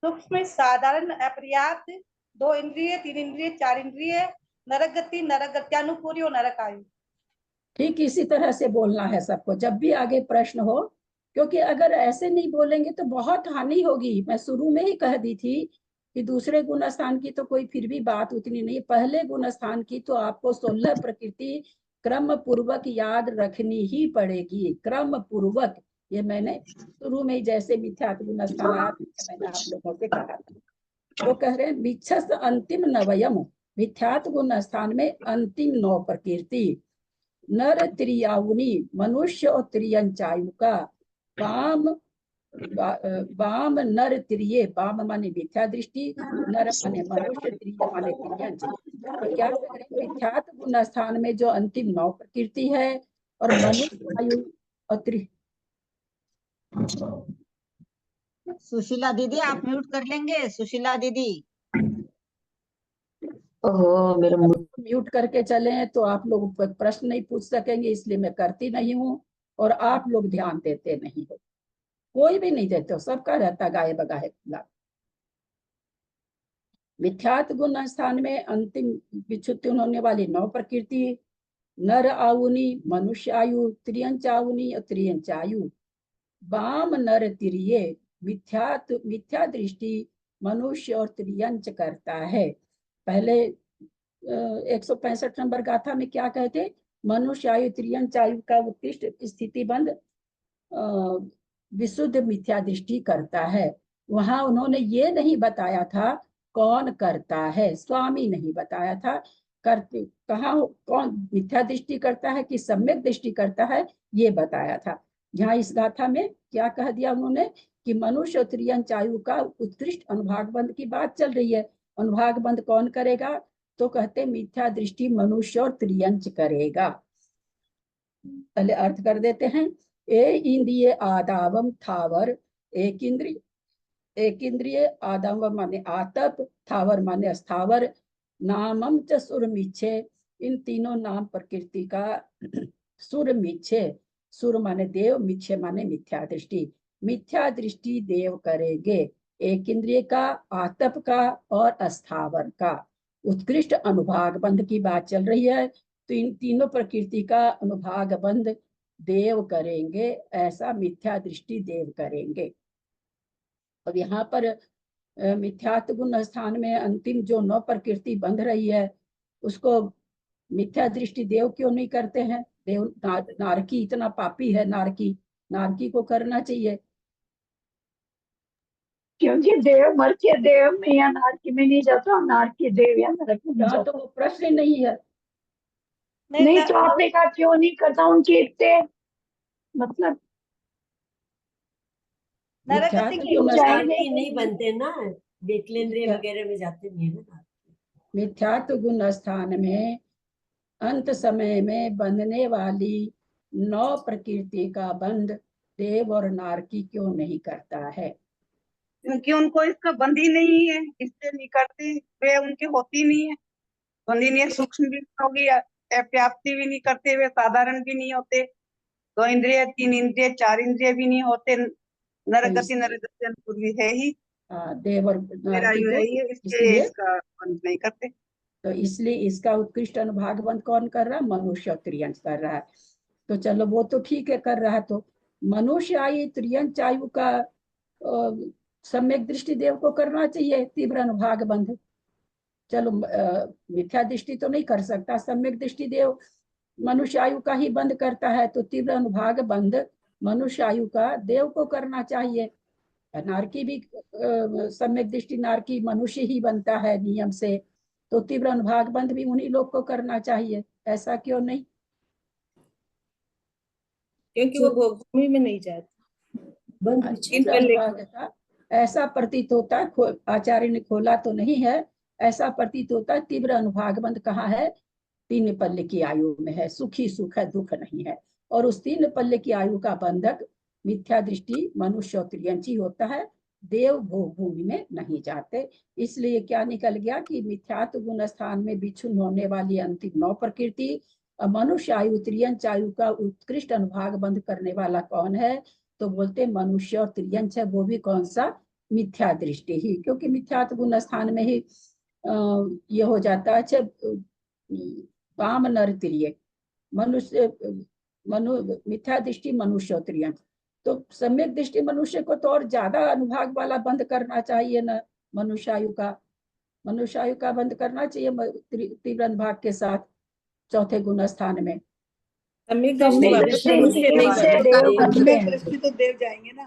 सूक्ष्म साधारण अपर्याप्त 2 इंद्रिय 3 इंद्रिय 4 इंद्रिय नरक गति नरक गत्यानुपूरी और नरक आयु। ठीक इसी तरह से बोलना है सबको जब भी आगे प्रश्न हो, क्योंकि अगर ऐसे नहीं बोलेंगे तो बहुत हानि होगी। मैं शुरू में ही कह दी थी कि दूसरे गुण स्थान की तो कोई फिर भी बात उतनी नहीं, पहले गुण स्थान की तो आपको 16 प्रकृति क्रम पूर्वक याद रखनी ही पड़ेगी, क्रम पूर्वक। ये मैंने शुरू में ही जैसे मिथ्यात्व गुण स्थान आया मैंने आप लोगों से कहा था। तो कह रहे हैं मिच्छस अंतिम नवयम, मिथ्यात्व गुण स्थान में अंतिम 9 प्रकृति। नर त्रियाउनी, मनुष्य और त्रियंचायु का। वाम नर त्रिये, वाम माने मिथ्या दृष्टि, नर माने मनुष्य, त्रिय माने त्रियंच। तो क्या मिथ्यात्व गुण स्थान में जो अंतिम 9 प्रकृति है और मनुष्य आयु और सुशीला दीदी आप म्यूट कर लेंगे, सुशीला दीदी। ओहो मेरा म्यूट करके चले हैं तो आप लोग प्रश्न नहीं पूछ सकेंगे, इसलिए मैं करती नहीं हूँ और आप लोग ध्यान देते नहीं हो, कोई भी नहीं देते हो, सबका रहता गाये बगाए खुला। मिथ्यात्व गुण स्थान में अंतिम विच्युति होने वाली 9 प्रकृति। नर आउनी, मनुष्य आयु, त्रियंच आउनी और त्रियंच आयु। वाम नर तिरिये, मिथ्या दृष्टि मनुष्य और त्रियंच करता है। पहले 165 नंबर गाथा में क्या कहते, मनुष्य आयु त्रियंच आयु का उत्कृष्ट स्थिति बंद विशुद्ध मिथ्या दृष्टि करता है। वहां उन्होंने ये नहीं बताया था कौन करता है, स्वामी नहीं बताया था करते कहाँ कौन मिथ्या दृष्टि करता है कि सम्यक दृष्टि करता है, ये बताया था। यहाँ इस गाथा में क्या कह दिया उन्होंने कि मनुष्य और त्रियंच आयु का उत्कृष्ट अनुभाग बंद की बात चल रही है। अनुभाग बंद कौन करेगा, तो कहते मिथ्या दृष्टि मनुष्य और त्रियंच करेगा। पहले अर्थ कर देते हैं। ए इंद्रिय आदावम थावर, एक इंद्रिय आदावम माने आतप, थावर माने स्थावर, नामम च सुर मिच्छे, इन तीनों नाम प्रकृति का सुर मिच्छे, सुर माने देव, मिच्छे माने मिथ्या दृष्टि। मिथ्या दृष्टि देव करेंगे, एक इंद्रिय का, आतप का और अस्थावर का। उत्कृष्ट अनुभाग बंध की बात चल रही है, तो इन तीनों प्रकृति का अनुभाग बंध देव करेंगे, ऐसा मिथ्या दृष्टि देव करेंगे। अब यहाँ पर मिथ्यात्व गुण स्थान में अंतिम जो 9 प्रकृति बंध रही है उसको मिथ्या दृष्टि देव क्यों नहीं करते हैं। देव नारकी इतना पापी है, नारकी को करना चाहिए, क्योंकि देव मर के देव में या नारकी में नहीं जाता, नारकी देव या नरक में नहीं यहाँ तो जाता। वो प्रश्न ही नहीं है। नहीं तो आपने कहा क्यों नहीं करता, उनके इतने मतलब नारकी नहीं बनते ना, बेकलेंद्रिय वगैरह में जाते नहीं है ना। मिथ्यात्व गुण स्थान में अंत समय में बंधने वाली 9 प्रकृति का बंध देव और नारकी क्यों नहीं करता है। क्योंकि उनको इसका बंद ही नहीं है, इससे नहीं करते, वे उनकी होती नहीं है, बंदी नहीं है, सूक्ष्म भी होगी, व्याप्ति भी नहीं करते, वे साधारण भी नहीं होते, 2 इंद्रिय 3 इंद्रिय 4 इंद्रिय भी नहीं होते, नरगति नरगति पूर्वी है ही, देव और नारकी है ही, इसलिए इसका बंद नहीं करते। तो इसलिए इसका उत्कृष्ट अनुभाग बंद कौन कर रहा है, मनुष्य और त्रियंच कर रहा है। तो चलो वो तो ठीक है कर रहा है, तो मनुष्य आयु त्रियंच आयु का सम्यक दृष्टि देव को करना चाहिए, तीव्र अनुभाग बंध। चलो मिथ्या दृष्टि तो नहीं कर सकता, सम्यक दृष्टि देव मनुष्य आयु का ही बंद करता है, तो तीव्र अनुभाग बंध मनुष्य आयु का देव को करना चाहिए। नारकी भी सम्यक दृष्टि नारकी मनुष्य ही बनता है नियम से, तो तीव्र अनुभाग बंध भी उन्हीं लोग को करना चाहिए, ऐसा क्यों नहीं। क्योंकि वो भूमि में नहीं जाते। ऐसा प्रतीत होता है, आचार्य ने खोला तो नहीं है, ऐसा प्रतीत होता है तीव्र अनुभाग बंध कहाँ है, 3 पल्ले की आयु में है, सुखी सुख है, दुख नहीं है। और उस 3 पल्ले की आयु का बंधक मिथ्या दृष्टि मनुष्य और त्रियंची होता है, देव भोग भूमि में नहीं जाते। इसलिए क्या निकल गया कि मिथ्यात्व गुण स्थान में बिछुन होने वाली अंतिम 9 प्रकृति, मनुष्य आयु त्रियंच आयु का उत्कृष्ट अनुभाग बंध करने वाला कौन है, तो बोलते मनुष्य और त्रियंच है, वो भी कौन सा, मिथ्या दृष्टि ही, क्योंकि मिथ्यात्व गुण स्थान में ही ये हो जाता है। वाम नर त्रिय, मनुष्य मिथ्या दृष्टि मनुष्य और त्रियंच, तो सम्यक दृष्टि मनुष्य को तो और ज्यादा अनुभाग वाला बंद करना चाहिए ना, मनुष्य आयु का बंद करना चाहिए तीव्र अनुभाग के साथ 4थे गुण स्थान में। सम्यक सम्यक दृष्टि दृष्टि मनुष्य नहीं से बनते देव देव बनते सम्यक हैं। दृष्टि तो देव जाएंगे ना,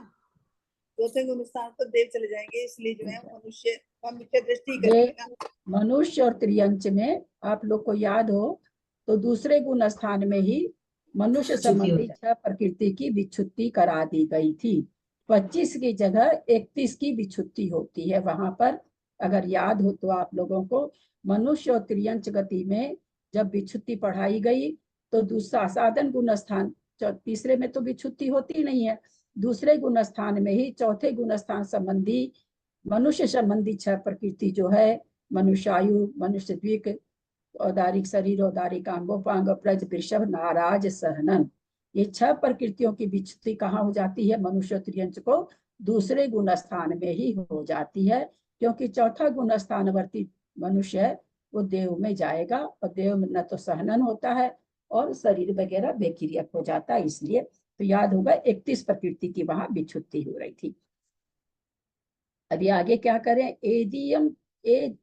चौथे गुण स्थान तो देव चले जाएंगे, इसलिए जो है मनुष्य का मिथ्या दृष्टि ही ये करेंगे ना। मनुष्य और त्रियंच में आप लोग को याद हो तो दूसरे गुण स्थान में ही मनुष्य विच्छुद्धि संबंधी होता है। 6 प्रकृति की विच्छुद्धि करा दी गई थी। 25 की जगह 31 की विच्छुद्धि होती है वहां पर। अगर याद हो तो आप लोगों को मनुष्य और त्रियंच गति में जब विच्छुद्धि पढ़ाई गई तो दूसरा साधन गुण स्थान, तीसरे में तो विच्छुद्धि होती नहीं है, दूसरे गुण स्थान में ही चौथे गुण स्थान संबंधी मनुष्य संबंधी 6 प्रकृति जो है, मनुष्यायु, मनुष्य द्विक, औदारिक शरीर, औदारिक अंगोपांग, प्रज, वृषभ, नाराज, सहनन, ये 6 प्रकृतियों की विच्छुद्धि कहाँ हो जाती है? मनुष्य त्रियंच को दूसरे गुण स्थान में ही हो जाती है, क्योंकि चौथा गुण स्थानवर्ती मनुष्य है वो देव में जाएगा, और देव में न तो सहनन होता है और शरीर वगैरह बेक्रियक हो जाता है। इसलिए तो याद होगा 31 प्रकृति की वहां विच्छुद्धि हो रही थी। अभी आगे क्या करें? एदियम ए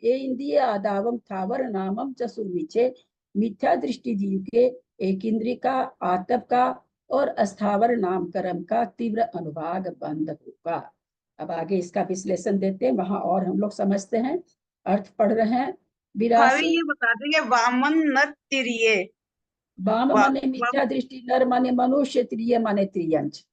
इंद्रिय आदावम थावर नामम चसुर्मिचे, मिथ्या दृष्टि जीव के एक इंद्रिय का, आतप का और अस्थावर नाम कर्म का तीव्र अनुभाग बंद होगा। अब आगे इसका विश्लेषण देते हैं, वहां और हम लोग समझते हैं, अर्थ पढ़ रहे हैं। भाभी 82 ये बता देंगे वामन नर तिरिये। वाम वा- माने मिथ्या दृष्टि, नर माने मनुष्य, त्रिय माने त्रियंच।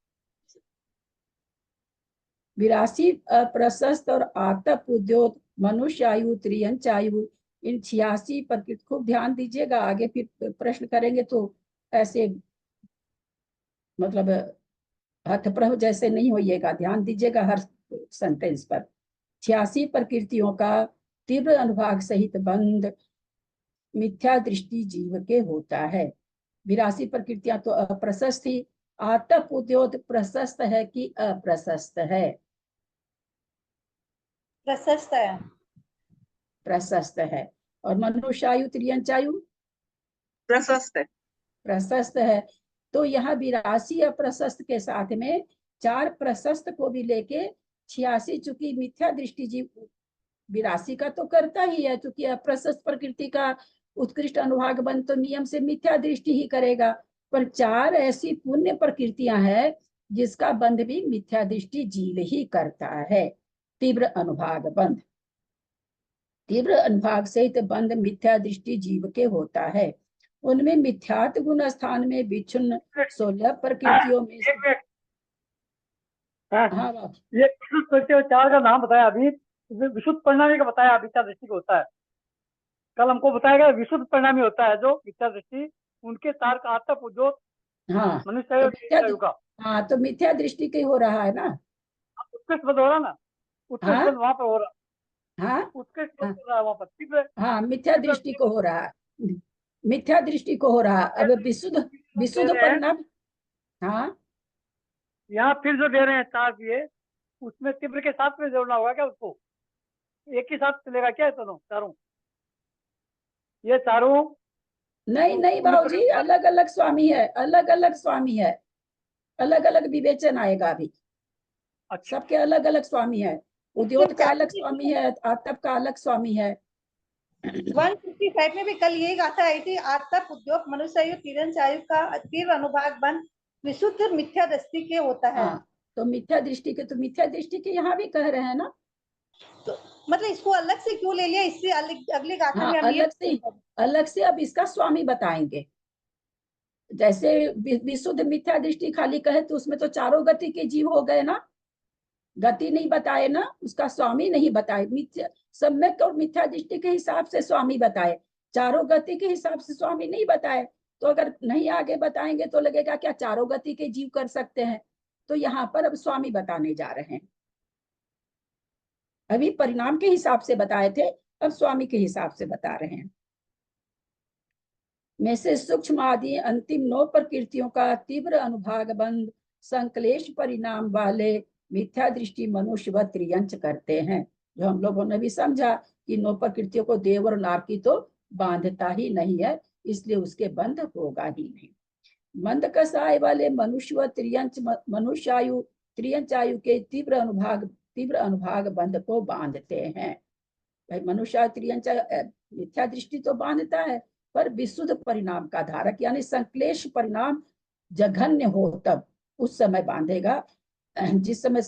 82 प्रशस्त और आतप उद्योग मनुष्य आयु, त्रियंच आयु, इन 86 पर खूब ध्यान दीजिएगा, आगे फिर प्रश्न करेंगे तो ऐसे मतलब हथप्रभ जैसे नहीं होइएगा, ध्यान दीजिएगा हर सेंटेंस पर। 86 प्रकृतियों का तीव्र अनुभाग सहित बंध मिथ्या दृष्टि जीव के होता है। 82 प्रकृतियां तो अप्रशस्त थी। आतप उद्योग प्रशस्त है कि अप्रशस्त है? प्रशस्त है। प्रशस्त है। और मनुष्यायु, त्रियंचायु प्रशस्त है। प्रशस्त है। तो यहाँ 82 अप्रशस्त के साथ में 4 प्रशस्त को भी लेके 86, चूंकि मिथ्या दृष्टि जीव 82 का तो करता ही है, चूंकि अप्रशस्त प्रकृति का उत्कृष्ट अनुभाग बन तो नियम से मिथ्या दृष्टि ही करेगा, पर 4 ऐसी पुण्य प्रकृतियां हैं जिसका बंध भी मिथ्या दृष्टि जीव ही करता है। तीव्र अनुभाग बंध, तीव्र अनुभाग सहित बंध मिथ्या दृष्टि जीव के होता है। उनमें मिथ्यात्व गुण स्थान में विच्छिन्न 16 प्रकृतियों में से, एक मिनट। हाँ, हाँ बाबू। ये विशुद्ध प्रत्यय और 4 का नाम बताया अभी, विशुद्ध परिणामी का बताया मिथ्या दृष्टि को होता है। कल हमको बताएगा विशुद्ध परिणामी होता है जो मिथ्या दृष्टि, उनके 4 का आतप उद्योग हाँ मनुष्य तो और त्रियंचायु का हाँ तो मिथ्या दृष्टि के हो रहा है ना। उत्कृष्ट बंद हो रहा ना, उत्कृष्ट हाँ बंद वहां पर हो रहा, हाँ उत्कृष्ट हाँ बंद हो रहा है वहां पर तीव्र। हाँ, मिथ्या दृष्टि को हो रहा है, मिथ्या दृष्टि को हो रहा है। अब विशुद्ध विशुद्ध परिणाम, हाँ यहाँ फिर जो दे रहे हैं 4 दिए, उसमें तीव्र के साथ में जोड़ना होगा क्या उसको? एक ही साथ चलेगा क्या ये दोनों चारों? ये चारों नहीं नहीं बाबूजी, अलग अलग स्वामी है, अलग अलग स्वामी है, अलग अलग विवेचन आएगा अभी। अच्छा, सबके अलग अलग स्वामी है, उद्योग का अलग स्वामी है, आतप का अलग स्वामी है। 155 में भी कल यही गाथा आई थी, आतप उद्योग मनुष्य तीरंचायु का तीव्र अनुभाग बंध विशुद्ध मिथ्या दृष्टि के होता है। हाँ तो मिथ्या दृष्टि के, तो मिथ्या दृष्टि के यहाँ भी कह रहे हैं ना। तो मतलब इसको अलग से क्यों ले लिया, इससे अगली गाथा हाँ में हम ये अलग से अब इसका स्वामी बताएंगे। जैसे विशुद्ध मिथ्या दृष्टि खाली कहे तो उसमें तो चारों गति के जीव हो गए ना, गति नहीं बताए ना, उसका स्वामी नहीं बताए। मिथ्या सम्यक और मिथ्या दृष्टि के हिसाब से स्वामी बताए, चारों गति के हिसाब से स्वामी नहीं बताए। तो अगर नहीं आगे बताएंगे तो लगेगा क्या चारों गति के जीव कर सकते हैं? तो यहाँ पर अब स्वामी बताने जा रहे हैं। अभी परिणाम के हिसाब से बताए थे, अब स्वामी के हिसाब से बता रहे हैं। में से सूक्ष्म आदि अंतिम 9 प्रकृतियों का तीव्र अनुभाग बंध संकलेश परिणाम वाले मिथ्या दृष्टि मनुष्य व त्रियंच करते हैं। जो हम लोगों ने भी समझा कि 9 प्रकृतियों को देव और नारकी तो बांधता ही नहीं है, इसलिए उसके बंध होगा ही नहीं। मंद कसाय वाले मनुष्य व त्रियंच मनुष्यायु त्रियंचायु के तीव्र अनुभाग बंध को बांधते हैं। भाई मनुष्य त्रियंच मिथ्या दृष्टि तो बांधता है, पर विशुद्ध परिणाम का धारक, यानी संक्लेश परिणाम जघन्य हो तब उस समय बांधेगा। जिस समय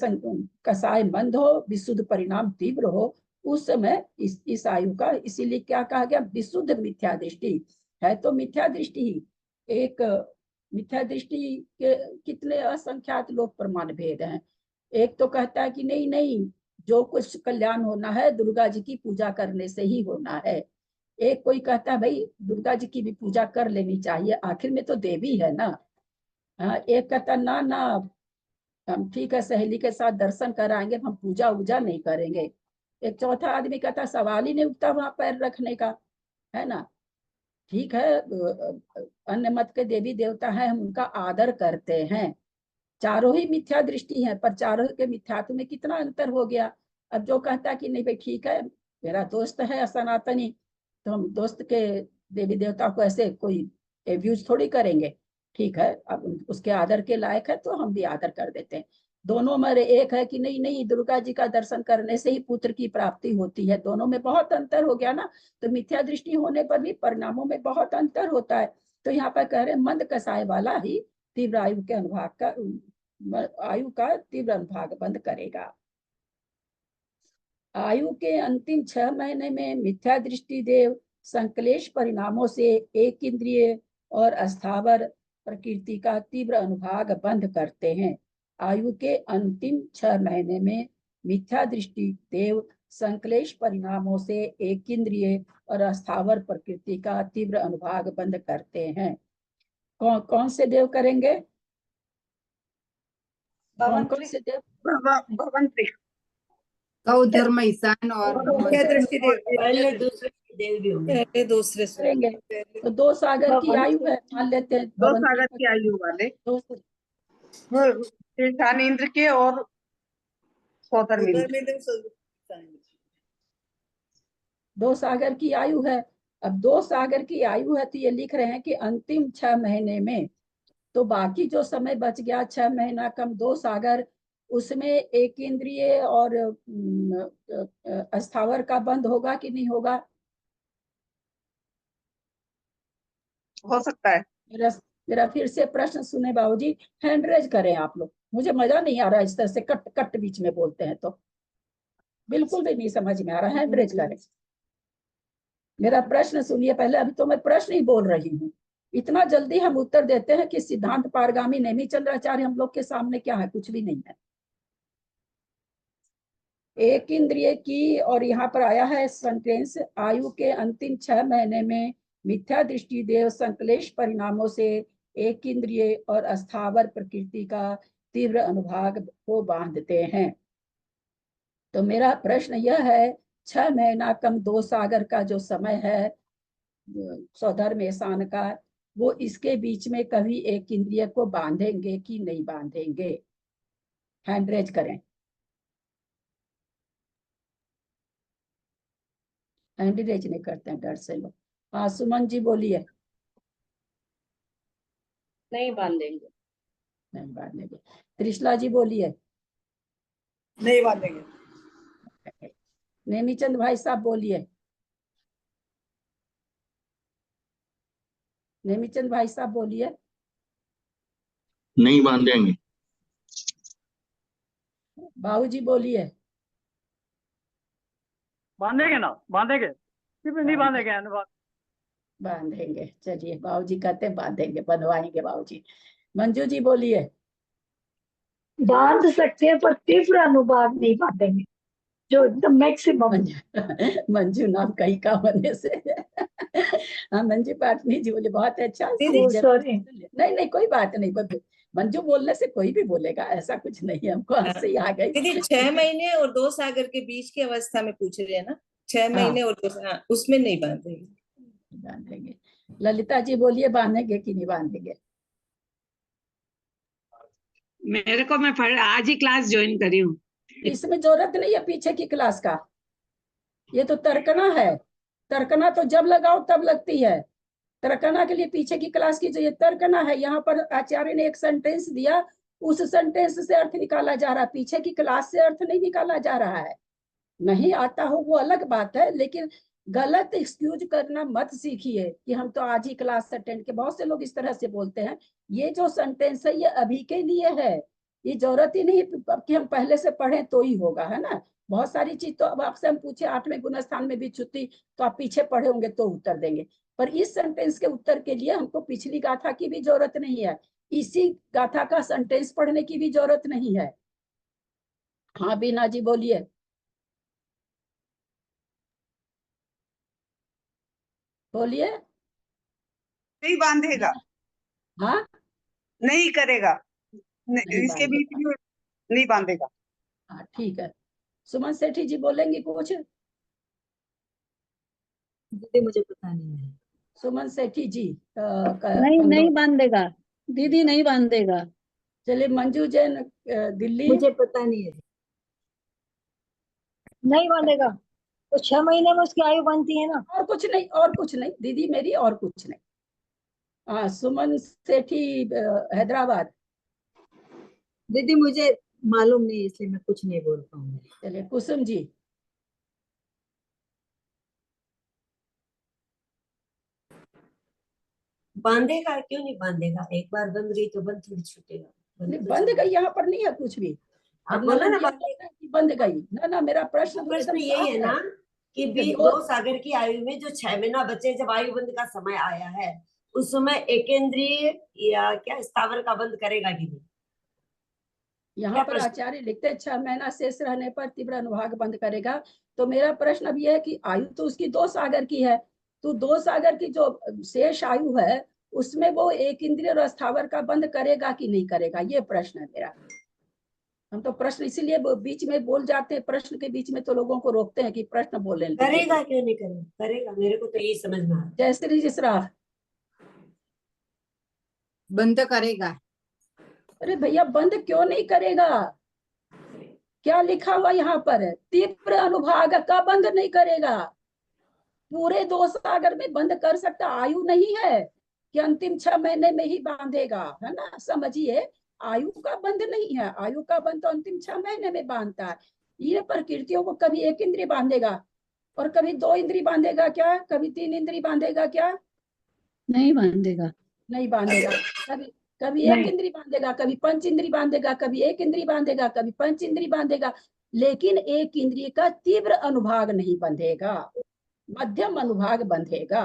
कसाय मंद हो, विशुद्ध परिणाम तीव्र हो, उस समय इस आयु का, इसीलिए क्या कहा गया, विशुद्ध मिथ्या दृष्टि है। तो मिथ्या दृष्टि ही एक, मिथ्या दृष्टि के कितने असंख्यात लोग प्रमाण भेद हैं। एक तो कहता है कि नहीं नहीं, जो कुछ कल्याण होना है दुर्गा जी की पूजा करने से ही होना है। एक कोई कहता है भाई दुर्गा जी की भी पूजा कर लेनी चाहिए, आखिर में तो देवी है ना। एक कहता ना ना, हम ठीक है सहेली के साथ दर्शन कराएंगे, हम पूजा वूजा नहीं करेंगे। एक चौथा आदमी कहता सवाल ही नहीं उठता वहां पैर रखने का, है ना। ठीक है, अन्य मत के देवी देवता हैं, हम उनका आदर करते हैं। चारों ही मिथ्या दृष्टि है, पर चारों के मिथ्यात्व में कितना अंतर हो गया। अब जो कहता है कि नहीं भाई ठीक है, मेरा दोस्त है सनातनी, तो हम दोस्त के देवी देवता को ऐसे कोई एब्यूज थोड़ी करेंगे। ठीक है, अब उसके आदर के लायक है तो हम भी आदर कर देते हैं। दोनों में एक है कि नहीं नहीं, दुर्गा जी का दर्शन करने से ही पुत्र की प्राप्ति होती है। दोनों में बहुत अंतर हो गया ना। तो मिथ्या दृष्टि होने पर भी परिणामों में बहुत अंतर होता है। तो यहाँ पर कह रहे मंद कसाय वाला ही तीव्र आयु के अनुभाग का, आयु का तीव्र अनुभाग बंद करेगा। आयु के अंतिम 6 महीने में मिथ्या दृष्टि देव संक्लेश परिणामों से एक इंद्रिय और अस्थावर प्रकृति का तीव्र अनुभाग बंद करते हैं। आयु के अंतिम 6 महीने में मिथ्या दृष्टि देव संक्लेश परिणामों से एक इंद्रिय और अस्थावर प्रकृति का तीव्र अनुभाग बंद करते हैं। कौन कौन से देव करेंगे? कौन कौन से देव? भवंत्री, गौ धर्म ईशान और मुख्य दृष्टि देव पहले दूसरे देव भी होंगे। पहले दूसरे से करेंगे। तो 2 सागर की आयु है, मान लेते हैं 2 सागर की आयु वाले ईशान इंद्र के और सौधर्म इंद्र। उधर में देव सो- 2 सागर की आयु है। अब 2 सागर की आयु है तो ये लिख रहे हैं कि अंतिम 6 महीने में, तो बाकी जो समय बच गया 6 महीना कम 2 सागर, उसमें एक इंद्रिय और अस्थावर का बंद होगा कि नहीं होगा? हो सकता है। मेरा फिर से प्रश्न सुने बाबूजी, हैंड रेज करें आप लोग। मुझे मजा नहीं आ रहा इस तरह से कट कट बीच में बोलते हैं तो बिल्कुल भी नहीं समझ में आ रहा। हैंड रेज करें, मेरा प्रश्न सुनिए पहले। अभी तो मैं प्रश्न ही बोल रही हूँ। इतना जल्दी हम उत्तर देते हैं कि सिद्धांत पारगामी नेमी चंद्राचार्य हम लोग के सामने क्या है, कुछ भी नहीं है। एक इंद्रिय की, और यहाँ पर आया है सेंटेंस, आयु के अंतिम 6 महीने में मिथ्या दृष्टि देव संक्लेश परिणामों से एक इंद्रिय और अस्थावर प्रकृति का तीव्र अनुभाग को बांधते हैं। तो मेरा प्रश्न यह है, 6 महीना कम 2 सागर का जो समय है सौधर्म ईशान का, वो इसके बीच में कभी एक इंद्रिय को बांधेंगे कि नहीं बांधेंगे? हैंड रेज करें। हैंड रेज नहीं करते हैं डर से लोग। हाँ सुमन जी बोलिए। नहीं बांधेंगे। नहीं बांधेंगे। त्रिशला जी बोलिए। नहीं बांधेंगे। नेमीचंद भाई साहब बोलिए। नेमीचंद भाई साहब बोलिए। नहीं बांधेंगे। बाबू जी बोलिए। बांधेंगे ना, बांधेंगे, सिर्फ नहीं बांधेंगे अनुवाद। बांधेंगे, चलिए बाबू जी कहते हैं बांधेंगे, बंधवाएंगे बाबू जी। मंजू जी बोलिए। बांध सकते हैं पर तीव्र अनुभाग नहीं बांधेंगे, जो एकदम मैक्सिमम। मंजू नाम कहीं का होने से हाँ मंजू पाटनी जी बोले बहुत अच्छा। सॉरी, नहीं नहीं कोई बात नहीं, मंजू बोलने से कोई भी बोलेगा, ऐसा कुछ नहीं है, हमको हंसी आ गई। दीदी 6 महीने और 2 सागर के बीच की अवस्था में पूछ रहे हैं ना, 6 महीने और 2, उसमें नहीं बांधेंगे। बांधेंगे। ललिता जी बोलिए, बांधेंगे कि नहीं बांधेंगे? मेरे को, मैं आज ही क्लास ज्वाइन करी हूँ। इसमें जरूरत नहीं है पीछे की क्लास का, ये तो तर्कना है। तर्कना तो जब लगाओ तब लगती है, तर्कना के लिए पीछे की क्लास की जो ये तर्कना है, यहाँ पर आचार्य ने एक सेंटेंस दिया, उस सेंटेंस से अर्थ निकाला जा रहा है, पीछे की क्लास से अर्थ नहीं निकाला जा रहा है। नहीं आता हो वो अलग बात है, लेकिन गलत एक्सक्यूज करना मत सीखिए कि हम तो आज ही क्लास अटेंड के, बहुत से लोग इस तरह से बोलते हैं। ये जो सेंटेंस है ये अभी के लिए है, ये जरूरत ही नहीं कि हम पहले से पढ़ें तो ही होगा, है ना। बहुत सारी चीज तो अब आपसे हम पूछे 8वें गुणस्थान में भी छुट्टी, तो आप पीछे पढ़े होंगे तो उत्तर देंगे, पर इस सेंटेंस के उत्तर के लिए हमको पिछली गाथा की भी जरूरत नहीं है, इसी गाथा का सेंटेंस पढ़ने की भी जरूरत नहीं है। हाँ बीना जी बोलिए। बोलिए। नहीं बांधेगा, हाँ नहीं करेगा, नहीं इसके बीच बांधेगा। में नहीं बांधेगा। हाँ ठीक है। सुमन सेठी जी बोलेंगे कुछ? दीदी मुझे पता नहीं है। सुमन सेठी जी नहीं बांधेगा दीदी, नहीं बांधेगा। चलिए मंजू जैन दिल्ली। मुझे पता नहीं है। नहीं बांधेगा, तो 6 महीने में उसकी आयु बनती है ना। और कुछ नहीं, और कुछ नहीं दीदी मेरी, और कुछ नहीं। हाँ सुमन सेठी हैदराबाद। दीदी मुझे मालूम नहीं, इसलिए मैं कुछ नहीं बोल पाऊंगी। चलिए कुसुम जी। बांधेगा, क्यों नहीं बांधेगा, एक बार बंद गई तो बंद थोड़ी छूटेगा। नहीं बंद गई यहाँ पर नहीं है कुछ भी। आप अब बोला ना बंद गई ना, ना मेरा प्रश्न तो प्रश्न एकदम यही है साफ ना कि दो सागर की आयु में जो 6 महीना बचे, जब आयु बंद का समय आया है, उस समय एकेंद्रीय या क्या स्थावर का बंद करेगा कि नहीं? यहाँ पर आचार्य लिखते हैं 6 महीना शेष रहने पर तीव्र अनुभाग बंद करेगा। तो मेरा प्रश्न अब यह है कि आयु तो उसकी 2 सागर की है, तो 2 सागर की जो शेष आयु है उसमें वो एक इंद्रिय और स्थावर का बंद करेगा कि नहीं करेगा, ये प्रश्न है मेरा। हम तो प्रश्न इसीलिए बीच में बोल जाते हैं, प्रश्न के बीच में तो लोगों को रोकते हैं कि प्रश्न बोले। करेगा क्यों नहीं करेगा? करेगा, मेरे को तो यही समझ में आ रहा है। जयश्री जी श्राफ। बंद करेगा। अरे भैया बंद क्यों नहीं करेगा? क्या लिखा हुआ यहाँ पर? तीव्र अनुभाग का बंद नहीं करेगा। पूरे 2 सागर में बंद कर सकता, आयु नहीं है कि अंतिम 6 महीने में ही बांधेगा, है ना, समझिए। आयु का बंद नहीं है, आयु का बंद तो अंतिम 6 महीने में बांधता है। ये प्रकृतियों को कभी एक इंद्रिय बांधेगा और कभी 2 इंद्रिय बांधेगा क्या, कभी 3 इंद्रिय बांधेगा क्या? नहीं बांधेगा। नहीं बांधेगा। कभी एक इंद्रिय बांधेगा, कभी 5 इंद्रिय बांधेगा, कभी एक इंद्रिय बांधेगा, कभी 5 इंद्रिय बांधेगा, लेकिन एक इंद्रिय का तीव्र अनुभाग नहीं बंधेगा, मध्यम अनुभाग बंधेगा।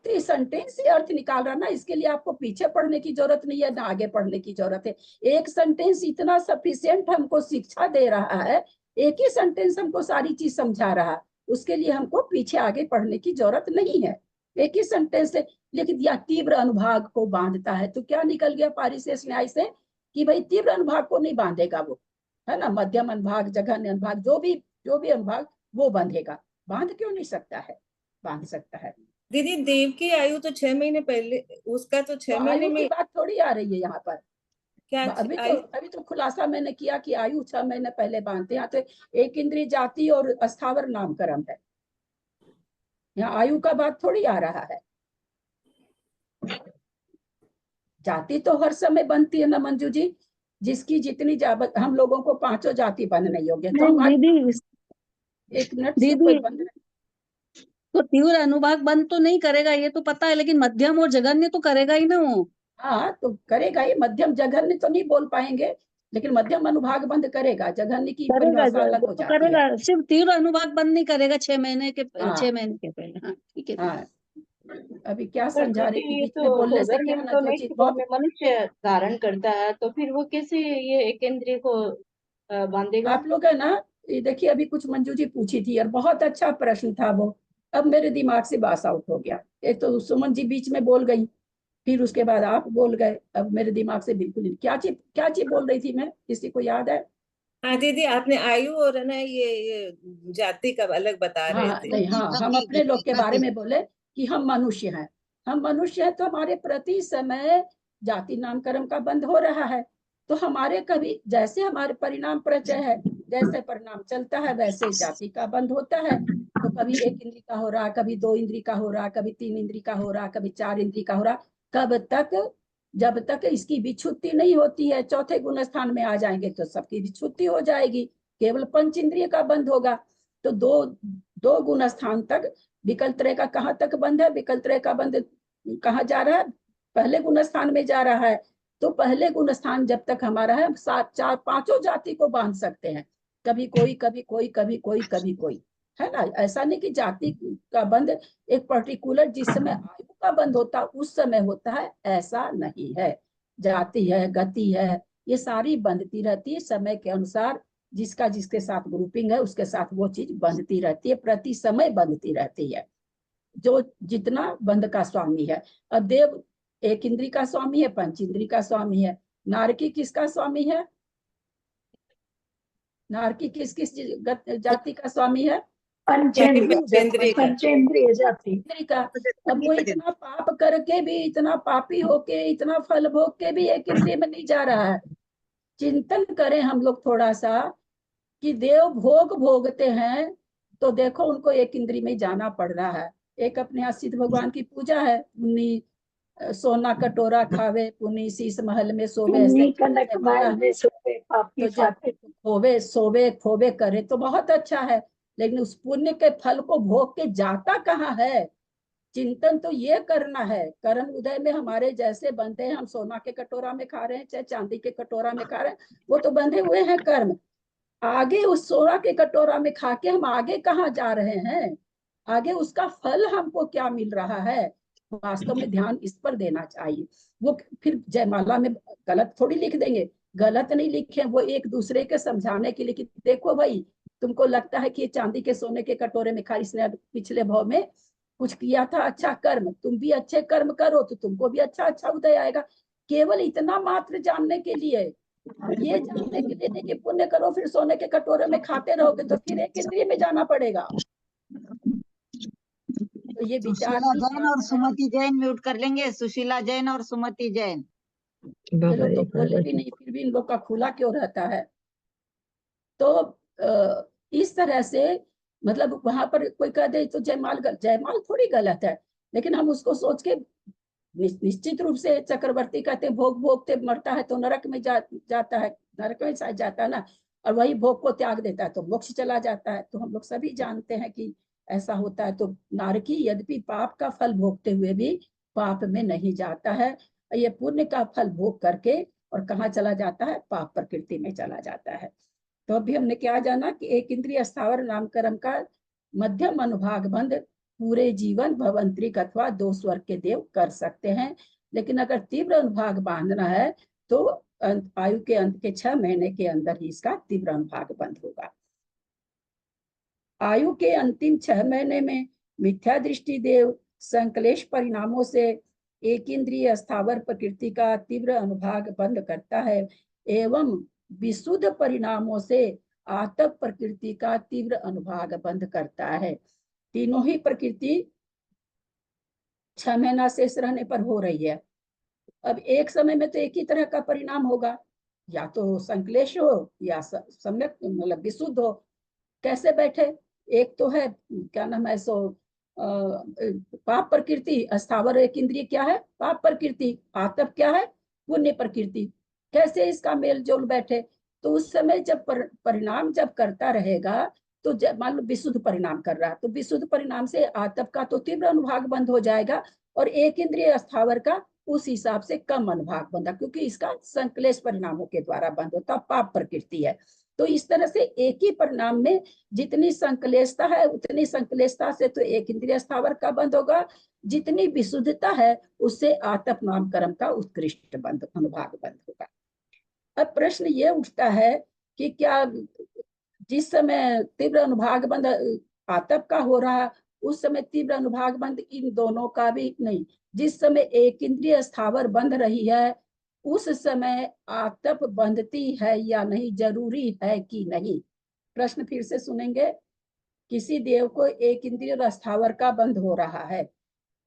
तो इस सेंटेंस से अर्थ निकाल रहा ना, इसके लिए आपको पीछे पढ़ने की जरूरत नहीं है ना आगे पढ़ने की जरूरत है। एक सेंटेंस इतना सफिशिएंट हमको शिक्षा दे रहा है, एक ही सेंटेंस हमको सारी चीज समझा रहा है, उसके लिए हमको पीछे आगे पढ़ने की जरूरत नहीं है। एक ही सेंटेंस से लिख दिया तीव्र अनुभाग को बांधता है, तो क्या निकल गया पारिशेष न्याय से कि भाई तीव्र अनुभाग को नहीं बांधेगा वो, है ना, मध्यम अनुभाग, जघन्य अनुभाग, जो भी अनुभाग वो बांधेगा। बांध क्यों नहीं सकता है? बांध सकता है। दीदी देव की आयु तो 6 महीने पहले, उसका तो 6 महीने में बात थोड़ी आ रही है यहाँ पर। क्या अभी तो खुलासा मैंने किया कि आयु 6 महीने पहले बांधते हैं, तो एक इंद्रिय जाति और स्थावर नामकरण है, यहाँ आयु का बात थोड़ी आ रहा है। जाति तो हर समय बनती है ना मंजू जी, जिसकी जितनी हम लोगों को 5 जाति बनने योग्य, तो दीदी एक मिनट से कोई बंद तो तीव्र अनुभाग बंद तो नहीं करेगा, ये तो पता है, लेकिन मध्यम और जघन्य तो करेगा ही ना वो। हाँ तो करेगा ही, मध्यम जघन्य तो नहीं बोल पाएंगे, लेकिन मध्यम अनुभाग बंद करेगा, जघन्य की परिभाषा अलग हो जाती करेगा, है। सिर्फ तीव्र अनुभाग बंद नहीं करेगा 6 महीने के 6 महीने के पहले। हाँ ठीक है। हाँ अभी क्या समझा रही थी, ये बीच में बोलने से क्या ना, जो चीज बहुत मनुष्य धारण करता है, तो फिर वो कैसे ये एक इंद्रिय को बांधेगा? आप लोग है ना, ये देखिए अभी कुछ मंजू जी पूछी थी और बहुत अच्छा प्रश्न था वो, अब मेरे दिमाग से बास आउट हो गया। एक तो सुमन जी बीच में बोल गई, फिर उसके बाद आप बोल गए, अब मेरे दिमाग से बिल्कुल नहीं। क्या चीज बोल रही थी मैं, किसी को याद है? हाँ दीदी आपने आयु और है ना ये जाति का अलग बता रहे थे। नहीं हाँ, हम अपने लोग के बारे में बोले कि हम मनुष्य हैं, हम मनुष्य हैं, तो हमारे प्रति समय जाति नामकरण का बंद हो रहा है। तो हमारे कभी जैसे हमारे परिणाम परिचय है, जैसे परिणाम चलता है वैसे जाति का बंद होता है। तो कभी एक इंद्री का हो रहा, कभी 2 इंद्री का हो रहा, कभी 3 इंद्री का हो रहा, कभी 4 इंद्री का हो रहा। कब तक? जब तक इसकी विच्छुत्ति नहीं होती है, चौथे गुण स्थान में आ जाएंगे तो सबकी विच्छुत्ति हो जाएगी, केवल पंच इंद्रिय का बंद होगा। तो दो गुण स्थान तक विकल्प त्रय का कहाँ तक बंध है? विकल्प त्रय का बंध कहाँ जा रहा है? पहले गुण स्थान में जा रहा है। तो पहले गुण स्थान जब तक हमारा है, सात चार पांचों जाति को बांध सकते हैं, कभी कोई कभी कोई कभी कोई कभी कोई, है ना। ऐसा नहीं कि जाति का बंध एक पर्टिकुलर जिस समय आयु का बंध होता उस समय होता है, ऐसा नहीं है। जाति है, गति है, ये सारी बंधती रहती है समय के अनुसार। जिसका जिसके साथ ग्रुपिंग है उसके साथ वो चीज बंधती रहती है, प्रति समय बंधती रहती है, जो जितना बंध का स्वामी है। अब देव एक इंद्री का स्वामी है, पंच इंद्री का स्वामी है। नारकी किसका स्वामी है? नारकी किस किस जाति का स्वामी है? पंचेंद्रिय जाति का। अब वो इतना पाप करके भी, इतना पापी होके, इतना फल भोग के भी एक इंद्रिय में नहीं जा रहा है। चिंतन करें हम लोग थोड़ा सा कि देव भोग भोगते हैं तो देखो उनको एक इंद्री में जाना पड़ रहा है। एक अपने यहाँ सिद्ध भगवान की पूजा है, पुन्नी सोना कटोरा खावे, पुन्नी शीश महल में सोवे, ऐसे तो जब खोवे सोवे खोवे करे तो बहुत अच्छा है, लेकिन उस पुण्य के फल को भोग के जाता कहाँ है? चिंतन तो ये करना है। कर्म उदय में हमारे जैसे बंधे हैं, हम सोना के कटोरा में खा रहे हैं चाहे चांदी के कटोरा में खा रहे हैं, वो तो बंधे हुए हैं कर्म। आगे उस सोना के कटोरा में खा के हम आगे कहाँ जा रहे हैं? आगे उसका फल हमको क्या मिल रहा है? वास्तव में ध्यान इस पर देना चाहिए। वो फिर जयमाला में गलत थोड़ी लिख देंगे, गलत नहीं लिखे, वो एक दूसरे के समझाने के लिए कि देखो भाई, तुमको लगता है कि ये चांदी के सोने के कटोरे में खा, इसने पिछले भाव में कुछ किया था अच्छा कर्म, तुम भी अच्छे कर्म करो तो तुमको भी अच्छा अच्छा उदय आएगा। केवल इतना मात्र जानने के लिए, ये जानने के लिए नहीं कि पुण्य करो फिर सोने के कटोरे में खाते रहोगे तो फिर एक इंद्रिय में जाना पड़ेगा। तो ये विचार जैन और सुमति जैन म्यूट कर लेंगे। सुशीला जैन और सुमति जैन, ये लोग तो बोले भी नहीं, फिर भी इन लोग का खुला क्यों रहता है? तो इस तरह से मतलब वहां पर कोई कह दे तो जयमाल थोड़ी गलत है, लेकिन हम उसको सोच के निश्चित रूप से चक्रवर्ती कहते हैं भोग भोगते मरता है तो नरक में जाता है, नरक में शायद जाता है ना, और वही भोग को त्याग देता है तो मोक्ष चला जाता है। तो हम लोग सभी जानते हैं कि ऐसा होता है। तो नारकी यद्यपि पाप का फल भोगते हुए भी पाप में नहीं जाता है, ये पुण्य का फल भोग करके और कहाँ चला जाता है? पाप प्रकृति में चला जाता है। तो अभी हमने क्या जाना कि एक इंद्रिय स्थावर नामकरण का मध्यम अनुभाग बंध पूरे जीवन भवंतरिक अथवा दो स्वर्ग के देव कर सकते हैं, लेकिन अगर तीव्र अनुभाग बांधना है तो आयु के अंत के 6 महीने के अंदर ही इसका तीव्र अनुभाग बंद होगा। आयु के अंतिम 6 महीने में मिथ्या दृष्टि देव संकलेश परिणामों से एक इंद्रिय स्थावर प्रकृति का तीव्र अनुभाग बंद करता है एवं विशुद्ध परिणामों से आतप प्रकृति का तीव्र अनुभाग बंद करता है। तीनों ही प्रकृति 6 महीना शेष रहने पर हो रही है। अब एक समय में तो एक ही तरह का परिणाम होगा, या तो संकलेश हो या सम्यक मतलब विशुद्ध हो। कैसे बैठे? एक तो है क्या नाम है सो पाप प्रकृति, स्थावर एक इंद्रिय क्या है? पाप प्रकृति। आतप क्या है? पुण्य प्रकृति। कैसे इसका मेल जोल बैठे? तो उस समय जब परिणाम जब करता रहेगा तो मान लो विशुद्ध परिणाम कर रहा है तो विशुद्ध परिणाम से आतप का तो तीव्र अनुभाग बंद हो जाएगा और एक इंद्रिय स्थावर का उस हिसाब से कम अनुभाग बंधा, क्योंकि इसका संकलेश परिणामों के द्वारा बंद होता, पाप प्रकृति है। तो इस तरह से एक ही परिणाम में जितनी संकलेशता है उतनी संकलेशता से तो एक इंद्रिय स्थावर का बंद होगा, जितनी विशुद्धता है उससे आतप नाम कर्म का उत्कृष्ट बंद अनुभाग बंद होगा। अब प्रश्न ये उठता है कि क्या जिस समय तीव्र अनुभाग बंद आतप का हो रहा उस समय तीव्र अनुभाग बंद इन दोनों का भी नहीं, जिस समय एक इंद्रिय स्थावर बंध रही है उस समय आतप बंधती है या नहीं, जरूरी है कि नहीं? प्रश्न फिर से सुनेंगे। किसी देव को एक इंद्रिय स्थावर का बंद हो रहा है,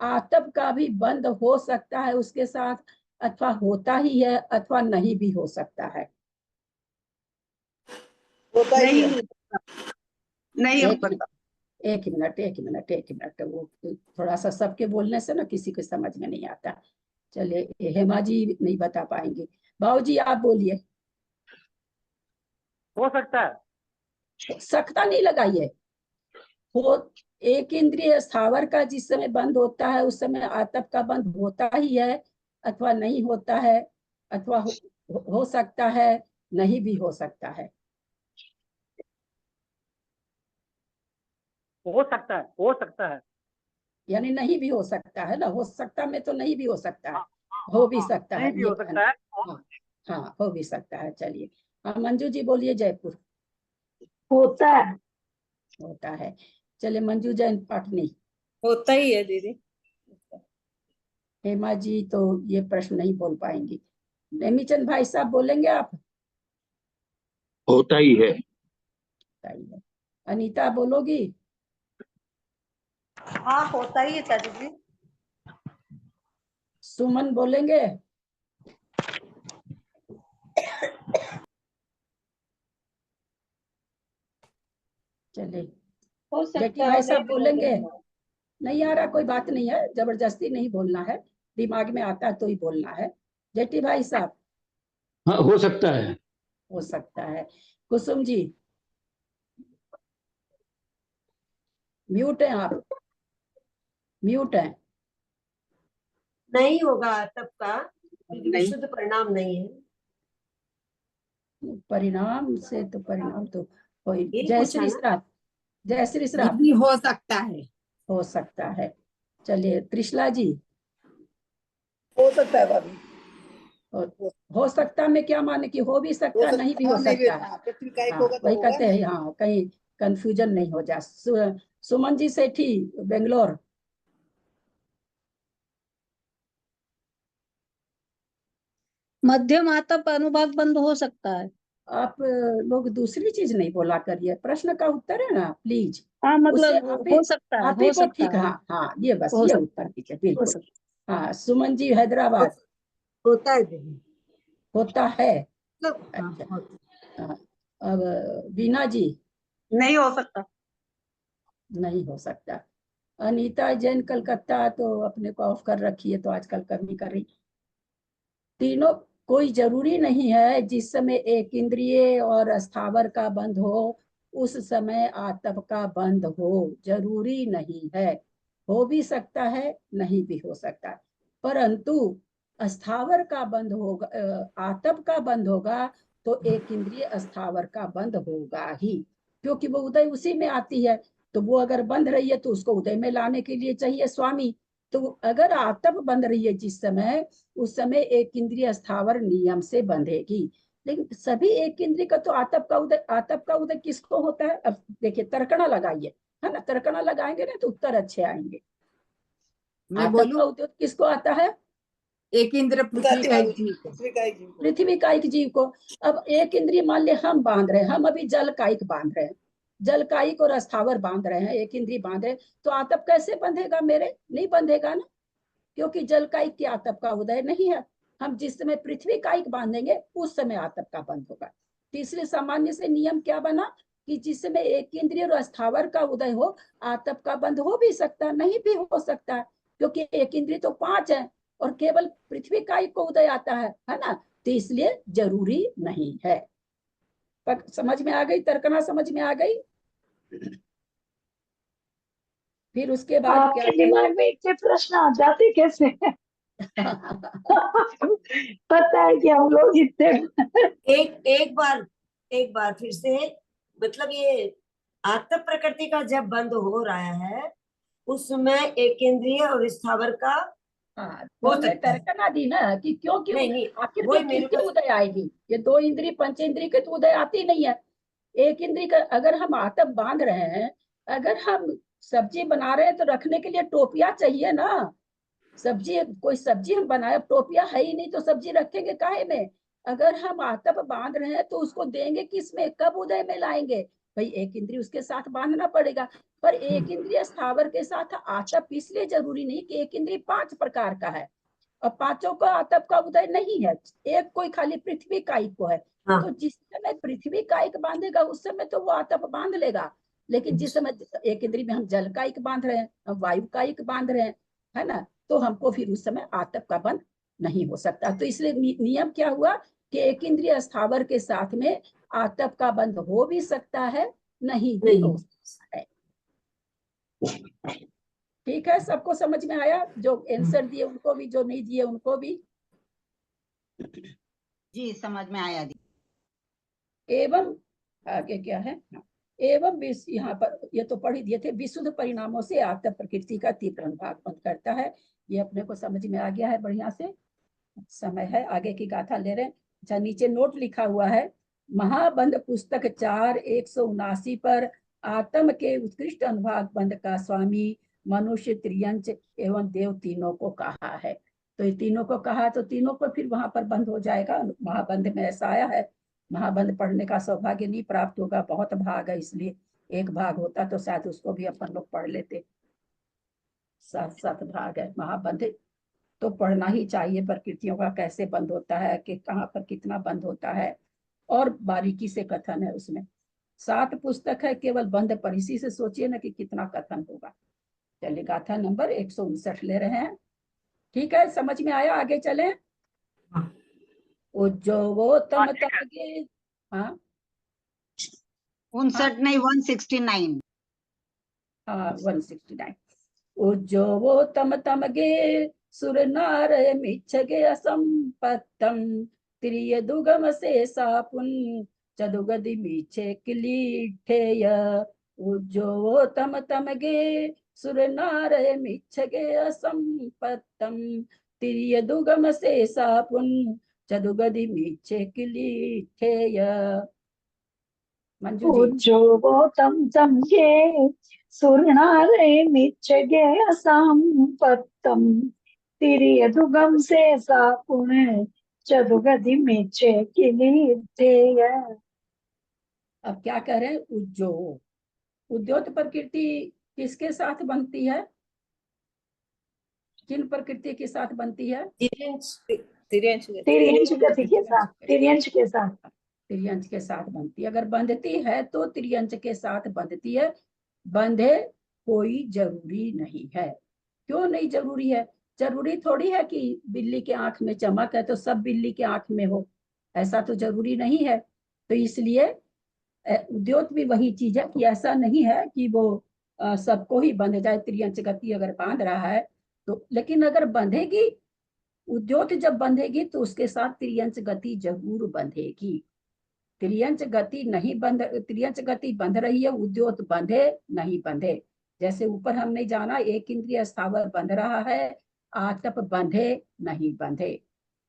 आतप का भी बंद हो सकता है उसके साथ, अथवा होता ही है अथवा नहीं भी हो सकता है। होता ही है। नहीं एक मिनट वो थोड़ा सा सबके बोलने से ना किसी को समझ में नहीं आता। चलिए हेमा जी नहीं बता पाएंगे, भाऊ जी आप बोलिए। हो सकता है, सख्ता नहीं लगाइए, हो एक इंद्रिय स्थावर का जिस समय बंद होता है उस समय आतप का बंद होता ही है अथवा नहीं होता है, अथवा हो सकता है, नहीं भी हो सकता है। हो सकता है, हो सकता है। यानी नहीं भी हो सकता है ना, हो सकता में तो नहीं भी हो सकता है, हो भी सकता नहीं है भी ये हो कहना। सकता है। हाँ हाँ, हो भी सकता है। चलिए हाँ, मंजू जी बोलिए जयपुर। होता है। होता है। चलिए मंजू जैन पाटनी। होता ही है दीदी। हेमा जी तो ये प्रश्न नहीं बोल पाएंगी। नेमीचंद भाई साहब बोलेंगे आप? होता ही है। होता ही है। अनीता बोलोगी? हाँ होता ही है चाची जी। सुमन बोलेंगे? चलिए हो जेठी सकता है भाई और नहीं साहब भी हो बोलेंगे? सकता है। नहीं आ रहा, कोई बात नहीं है, जबरदस्ती नहीं बोलना है, दिमाग में आता है तो ही बोलना है। जेठी भाई साहब? हाँ, हो सकता है। हो सकता है। कुसुम जी? म्यूट है आप, म्यूट है। नहीं होगा तब का, क्योंकि नहीं, विशुद्ध परिणाम नहीं है। परिणाम से तो परिणाम तो कोई। यही जय पूछा श्री ना। श्राद्ध, जय श्री श्राद्ध। दीदी हो सकता है। हो सकता है। चलिए त्रिशला जी? हो सकता है भाभी। हो सकता में क्या माने कि हो भी सकता है, नहीं भी हो नहीं भी, सकता है। हाँ, पृथ्वी का एक हाँ होगा तो वही होगा कहते हैं, हाँ कहीं कंफ्यूजन नहीं हो जाए। सुमन जी सेठी बेंगलोर? मध्यम आतप अनुभाग बंद हो सकता है। आप लोग दूसरी चीज नहीं बोला करिए, प्रश्न का उत्तर है ना प्लीज। हाँ उसे मतलब आप ही, हो सकता है, आप ही हो को सकता ठीक, है, हाँ हाँ ये बस हो ये सकता उत्तर है, दीजिए हो बिल्कुल। सकता हाँ सुमन जी हैदराबाद? होता है दीदी। होता है। हाँ, अच्छा होता। हाँ। अब बीना जी? नहीं हो सकता। नहीं हो सकता। अनीता जैन कलकत्ता तो अपने को ऑफ कर रखी है, तो आजकल कमी कर रही। तीनों कोई जरूरी नहीं है जिस समय एक इंद्रिय और स्थावर का बंध हो उस समय आतप का बंध हो, जरूरी नहीं है। हो भी सकता है, नहीं भी हो सकता है। परंतु स्थावर का बंध होगा, आतप का बंध होगा तो एक इंद्रिय स्थावर का बंध होगा ही, क्योंकि वो उदय उसी में आती है। तो वो अगर बंध रही है तो उसको उदय में लाने के लिए चाहिए स्वामी। तो अगर आतप बंध रही है जिस समय, उस समय एक इंद्रिय स्थावर नियम से बंधेगी। लेकिन सभी एक इंद्रिय का तो आतप का उदय किसको होता है? अब देखिए तर्कणा लगाइए, है ना, तर्कणा लगाएंगे ना तो उत्तर अच्छे आएंगे। मैं आतप बोलूं? का उदय किसको आता है? एक इंद्र पृथ्वी का एक जीव को। पृथ्वी का एक जीव को। अब एक इंद्रिय मान ले हम बांध रहे हैं, हम अभी जल कायिक बांध रहे हैं, जल कायिक और स्थावर बांध रहे हैं, एक इंद्रिय बांध रहे हैं, तो आतप कैसे बंधेगा मेरे? नहीं बंधेगा ना, क्योंकि जल कायिक की आतप का उदय नहीं है। हम जिस समय पृथ्वी कायिक बांधेंगे उस समय आतप का बंध होगा। तो इसलिए सामान्य से नियम क्या बना कि जिस समय एक इंद्रिय और स्थावर का उदय हो आतप का बंध हो भी सकता, नहीं भी हो सकता, क्योंकि एक इंद्रिय तो 5 है और केवल पृथ्वी कायिक को उदय आता है ना, तो इसलिए जरूरी नहीं है। पर समझ में आ गई तर्कना? समझ में आ गई? फिर उसके बाद क्या आपके दिमाग में इतने प्रश्न आ जाते कैसे? पता है कि हम लोग इतने एक बार फिर से, मतलब ये आत्म प्रकृति का जब बंद हो रहा है उस समय एक इंद्रिय और स्थावर का हो सकता है। तर्कना दी ना कि क्यों क्यों नहीं नहीं, आखिर वही फिर मेरे किसके को उदय आएगी? ये 2 इंद्रिय पंच इंद्रिय के तो उदय आती नहीं है। एक इंद्रिय का अगर हम आतप बांध रहे हैं, अगर हम सब्जी बना रहे हैं तो रखने के लिए टोपिया चाहिए ना। सब्जी, कोई सब्जी हम बनाए, टोपिया है ही नहीं तो सब्जी रखेंगे काहे में? अगर हम आतप बांध रहे हैं तो उसको देंगे किस में, कब उदय में लाएंगे? भाई एक इंद्रिय उसके साथ बांधना पड़ेगा। पर एक इंद्रिय स्थावर के साथ आतप इसलिए जरूरी नहीं कि एक इंद्रिय 5 प्रकार का है और 5 का आतप का उदय नहीं है, एक कोई खाली पृथ्वी कायिक को है। तो जिस समय पृथ्वी कायिक बांधेगा उस समय तो वो आतप बांध लेगा। लेकिन जिस समय एक इंद्रिय में हम जल कायिक बांध रहे हैं, हम वायु कायिक बांध रहे हैं, है ना, तो हमको फिर उस समय आतप का बंध नहीं हो सकता। तो इसलिए नियम क्या हुआ कि एक इंद्रिय स्थावर के साथ में आतप का बंध हो भी सकता है, नहीं भी हो सकता है। ठीक है, सबको समझ में आया? जो आंसर दिए उनको भी, जो नहीं दिए उनको भी। जी समझ में आया दी। एवं आगे क्या है? एवं यहाँ पर ये तो पढ़ ही दिए थे। विशुद्ध परिणामों से आत्म प्रकृति का तीव्र अनुभाग बंद करता है। ये अपने को समझ में आ गया है बढ़िया से। समय है, आगे की गाथा ले रहे हैं। अच्छा, नीचे नोट लिखा हुआ है, महाबंध पुस्तक 4/179 पर आत्म के उत्कृष्ट अनुभाग बंध का स्वामी मनुष्य, त्रियंच एवं देव तीनों को कहा है। तो ये तीनों को कहा तो तीनों को फिर वहां पर बंद हो जाएगा। महाबंध में ऐसा आया है। महाबंध पढ़ने का सौभाग्य नहीं प्राप्त होगा, बहुत भाग है, इसलिए एक भाग होता तो शायद उसको भी अपन लोग पढ़ लेते। 7 भाग है महाबंध, तो पढ़ना ही चाहिए। प्रकृतियों का कैसे बंद होता है, कि कहाँ पर कितना बंद होता है, और बारीकी से कथन है उसमें। 7 पुस्तक है केवल बंद पर, इसी से सोचिए ना कि कितना कथन होगा। चलिए गाथा नंबर 159 ले रहे हैं। ठीक है, समझ में आया? आगे चले। उज्जवोत्तम तमगे, हाँ 59 नहीं 169। हाँ 169। उज्जवोत्तम तमगे सुर नार मिच्छगे असंपत्तम त्रिय दुगम से सापुन चदुगदि मीछे किलीठेय। उज्जवोत्तम तमगे सुर नार मिच्छगे असंपत्तम त्रिय दुगम से सापुन चदुगदि मीछे किलीठेय। मंजू जी। उज्जोगोतम तमगे सुरनारे मिच्छगे असंपत्तम तिरिय दुगम से सापुण चदुगदि मिच्छे किलीठेय। अब क्या कह रहे हैं? उज्जो, उद्योत प्रकृति किसके साथ बनती है? किन प्रकृति के साथ बनती है? तिर्यंच गति के साथ, तिर्यंच के साथ, तिर्यंच के साथ बनती है। अगर बंधती है तो तिर्यंच के साथ बंधती है। बंधे कोई जरूरी नहीं है। क्यों नहीं जरूरी है? जरूरी थोड़ी है कि बिल्ली के आंख में चमक है तो सब बिल्ली के आंख में हो, ऐसा तो जरूरी नहीं है। तो इसलिए उद्योत भी वही चीज है कि ऐसा नहीं है कि वो सबको ही बंध जाए। त्रियंच गति अगर बांध रहा है तो, लेकिन अगर बंधेगी, उद्योत जब बंधेगी तो उसके साथ त्रियंच गति जरूर बंधेगी। त्रियंच गति नहीं बंध, त्रियंच गति बंध रही है, उद्योत बंधे नहीं बंधे। जैसे ऊपर हमने जाना, एक इंद्रिय स्थावर बंध रहा है, आतप बंधे नहीं बंधे।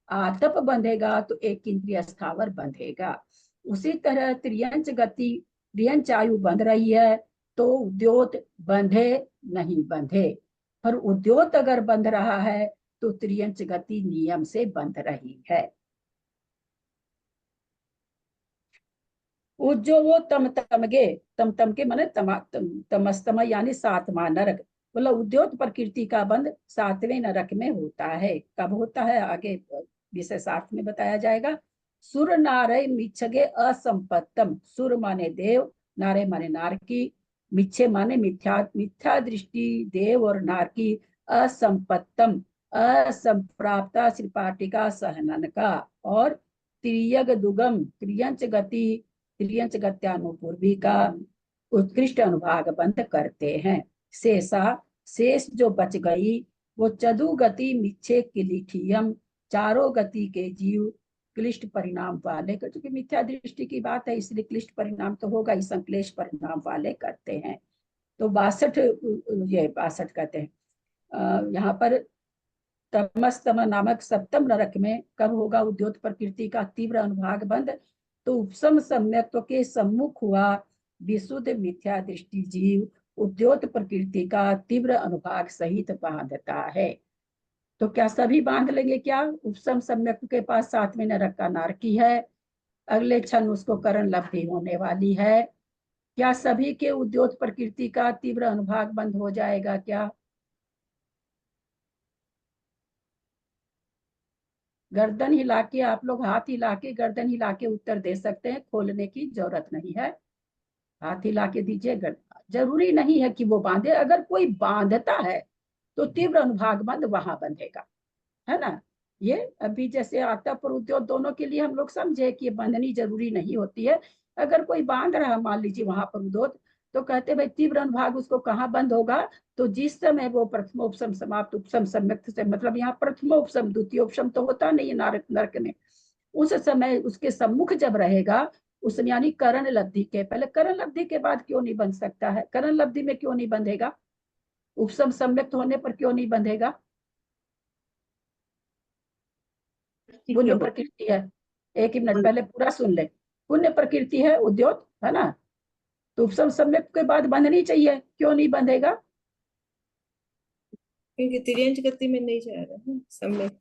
आतप बंधेगा तो एक इंद्रिय स्थावर बंधेगा। उसी तरह त्रियंच गति, त्रियंच आयु बंध रही है तो उद्योत बंधे नहीं बंधे। पर उद्योत अगर बंध रहा है तो त्रियंच गति नियम से बंध रही है। उज्जो वो तम तमगे, तम के माने तमस्तम यानी 7वां नरक। बोला उद्योत प्रकृति का बंध 7वें नरक में होता है। कब होता है आगे विषय 7 में बताया जाएगा। सुर नारे मिच्छगे असंपत्तम, सुर माने देव, नारे माने नारकी, मिच्छे माने मिथ्या, मिथ्या दृष्टि देव और नारकी, असंपत्तम असंप्राप्ता श्रीपाटिका सहनन का, और त्रियग दुगम त्रियंच गति त्रियंच गत्यानुपूर्वी का उत्कृष्ट अनुभाग बंद करते हैं। शेषा, शेष जो बच गई वो चदु गति मिच्छे किलिठियम, चारों गति के जीव क्लिष्ट परिणाम वाले, क्योंकि मिथ्या दृष्टि की बात है इसलिए क्लिष्ट परिणाम तो होगा ही, संक्लेश परिणाम वाले करते हैं। तो 62, ये 62 कहते हैं। यहाँ पर तमस्तम नामक 7वें नरक में कब होगा उद्योत प्रकृति का तीव्र अनुभाग बंद? तो उपसम सम्यक्त्व के सम्मुख हुआ विशुद्ध मिथ्या दृष्टि जीव उद्योत प्रकृति का तीव्र अनुभाग सहित बांधता है। तो क्या सभी बांध लेंगे क्या? उपसम सम्यक्त्व के पास 7वें नरक का नारकी है, अगले क्षण उसको करण लब्धि होने वाली है। क्या सभी के उद्योत प्रकृति का तीव्र अनुभाग बंद हो जाएगा क्या? गर्दन हिला के, आप लोग हाथ हिला के, गर्दन हिला के उत्तर दे सकते हैं, खोलने की जरूरत नहीं है। हाथ हिला के दीजिए। जरूरी नहीं है कि वो बांधे, अगर कोई बांधता है तो तीव्र अनुभाग बंद वहां बंधेगा, है ना। ये अभी जैसे आतप और उद्योत दोनों के लिए हम लोग समझे कि ये बंधनी जरूरी नहीं होती है। अगर कोई बांध रहा मान लीजिए वहां पर उद्योत, तो कहते भाई तीव्र अनुभाग उसको कहाँ बंद होगा, तो जिस समय वो प्रथमोपसम समाप्त उपसम सम्यक्त से, मतलब यहाँ प्रथमोपसम द्वितीयोपसम तो होता नहीं है नरक में, उस समय उसके सम्मुख जब रहेगा, उस यानी करण लब्धि के पहले, करण लब्धि के बाद क्यों नहीं बन सकता है, करण लब्धि में क्यों नहीं बंधेगा, उपसम सम्यक्त होने पर क्यों नहीं बंधेगा? पुण्य प्रकृति है, एक ही मिनट पहले पूरा सुन ले, पुण्य प्रकृति है उद्योग है ना, तो उपसम सम्यक्त के बाद बंधनी चाहिए, क्यों नहीं बंधेगा? क्योंकि तिर्यंच गति में नहीं जा रहा है सम्यक।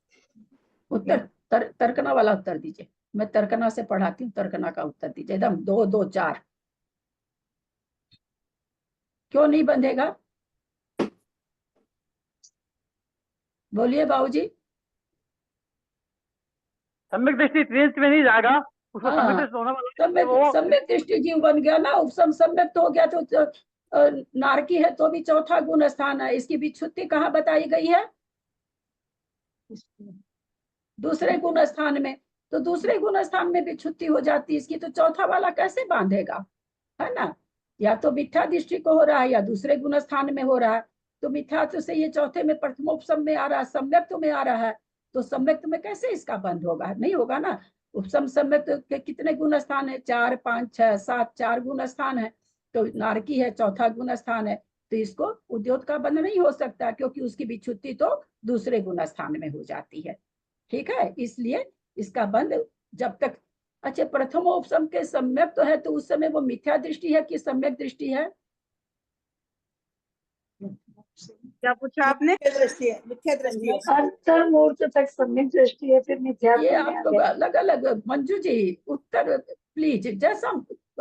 उत्तर तर्कना वाला उत्तर दीजिए, मैं तर्कना से पढ़ाती हूँ, तर्कना का उत्तर दीजिए एकदम 2 2 4। क्यों नहीं बंधेगा, बोलिए बाबूजी। सम्यक दृष्टि त्रियंच में नहीं जाएगा, उसको सम्यक हाँ, दृष्टि होने वाला वो सम्यक दृष्टि जीव बन गया ना, उपसम सम्यक तो हो गया, तो नारकी है तो भी चौथा गुण स्थान है, इसकी विच्छुत्ति कहाँ बताई गई है? दूसरे गुण स्थान में, तो दूसरे गुण स्थान में विच्छुत्ति हो जाती है इसकी, तो चौथा वाला कैसे बांधेगा, है ना? या तो मिथ्या दृष्टि को हो रहा है या दूसरे गुण स्थान में हो रहा है, तो मिथ्या से ये चौथे में प्रथमोपसम में आ रहा है, सम्यक्त में आ रहा है, तो सम्यक्त में कैसे इसका बंध होगा, नहीं होगा ना। उपसम सम्यक्त के कितने गुण स्थान है, 4 5 6 7, 4 गुण स्थान है, तो नारकी है चौथा गुण स्थान है, तो इसको उद्योग का बंध नहीं हो सकता, क्योंकि उसकी विच्छुत्ति तो दूसरे गुण स्थान में हो जाती है, ठीक है, इसलिए इसका बंध जब तक। अच्छा, प्रथमोपसम के सम्यक तो है, तो उस समय वो मिथ्या दृष्टि है कि सम्यक दृष्टि है? क्या पूछा आपने? दृष्टि है, मिथ्या दृष्टि है। अंतर मूर्त तक सम्यक दृष्टि है, फिर मिथ्या ये आप लोग अलग अलग, मंजू जी उत्तर प्लीज, जैसा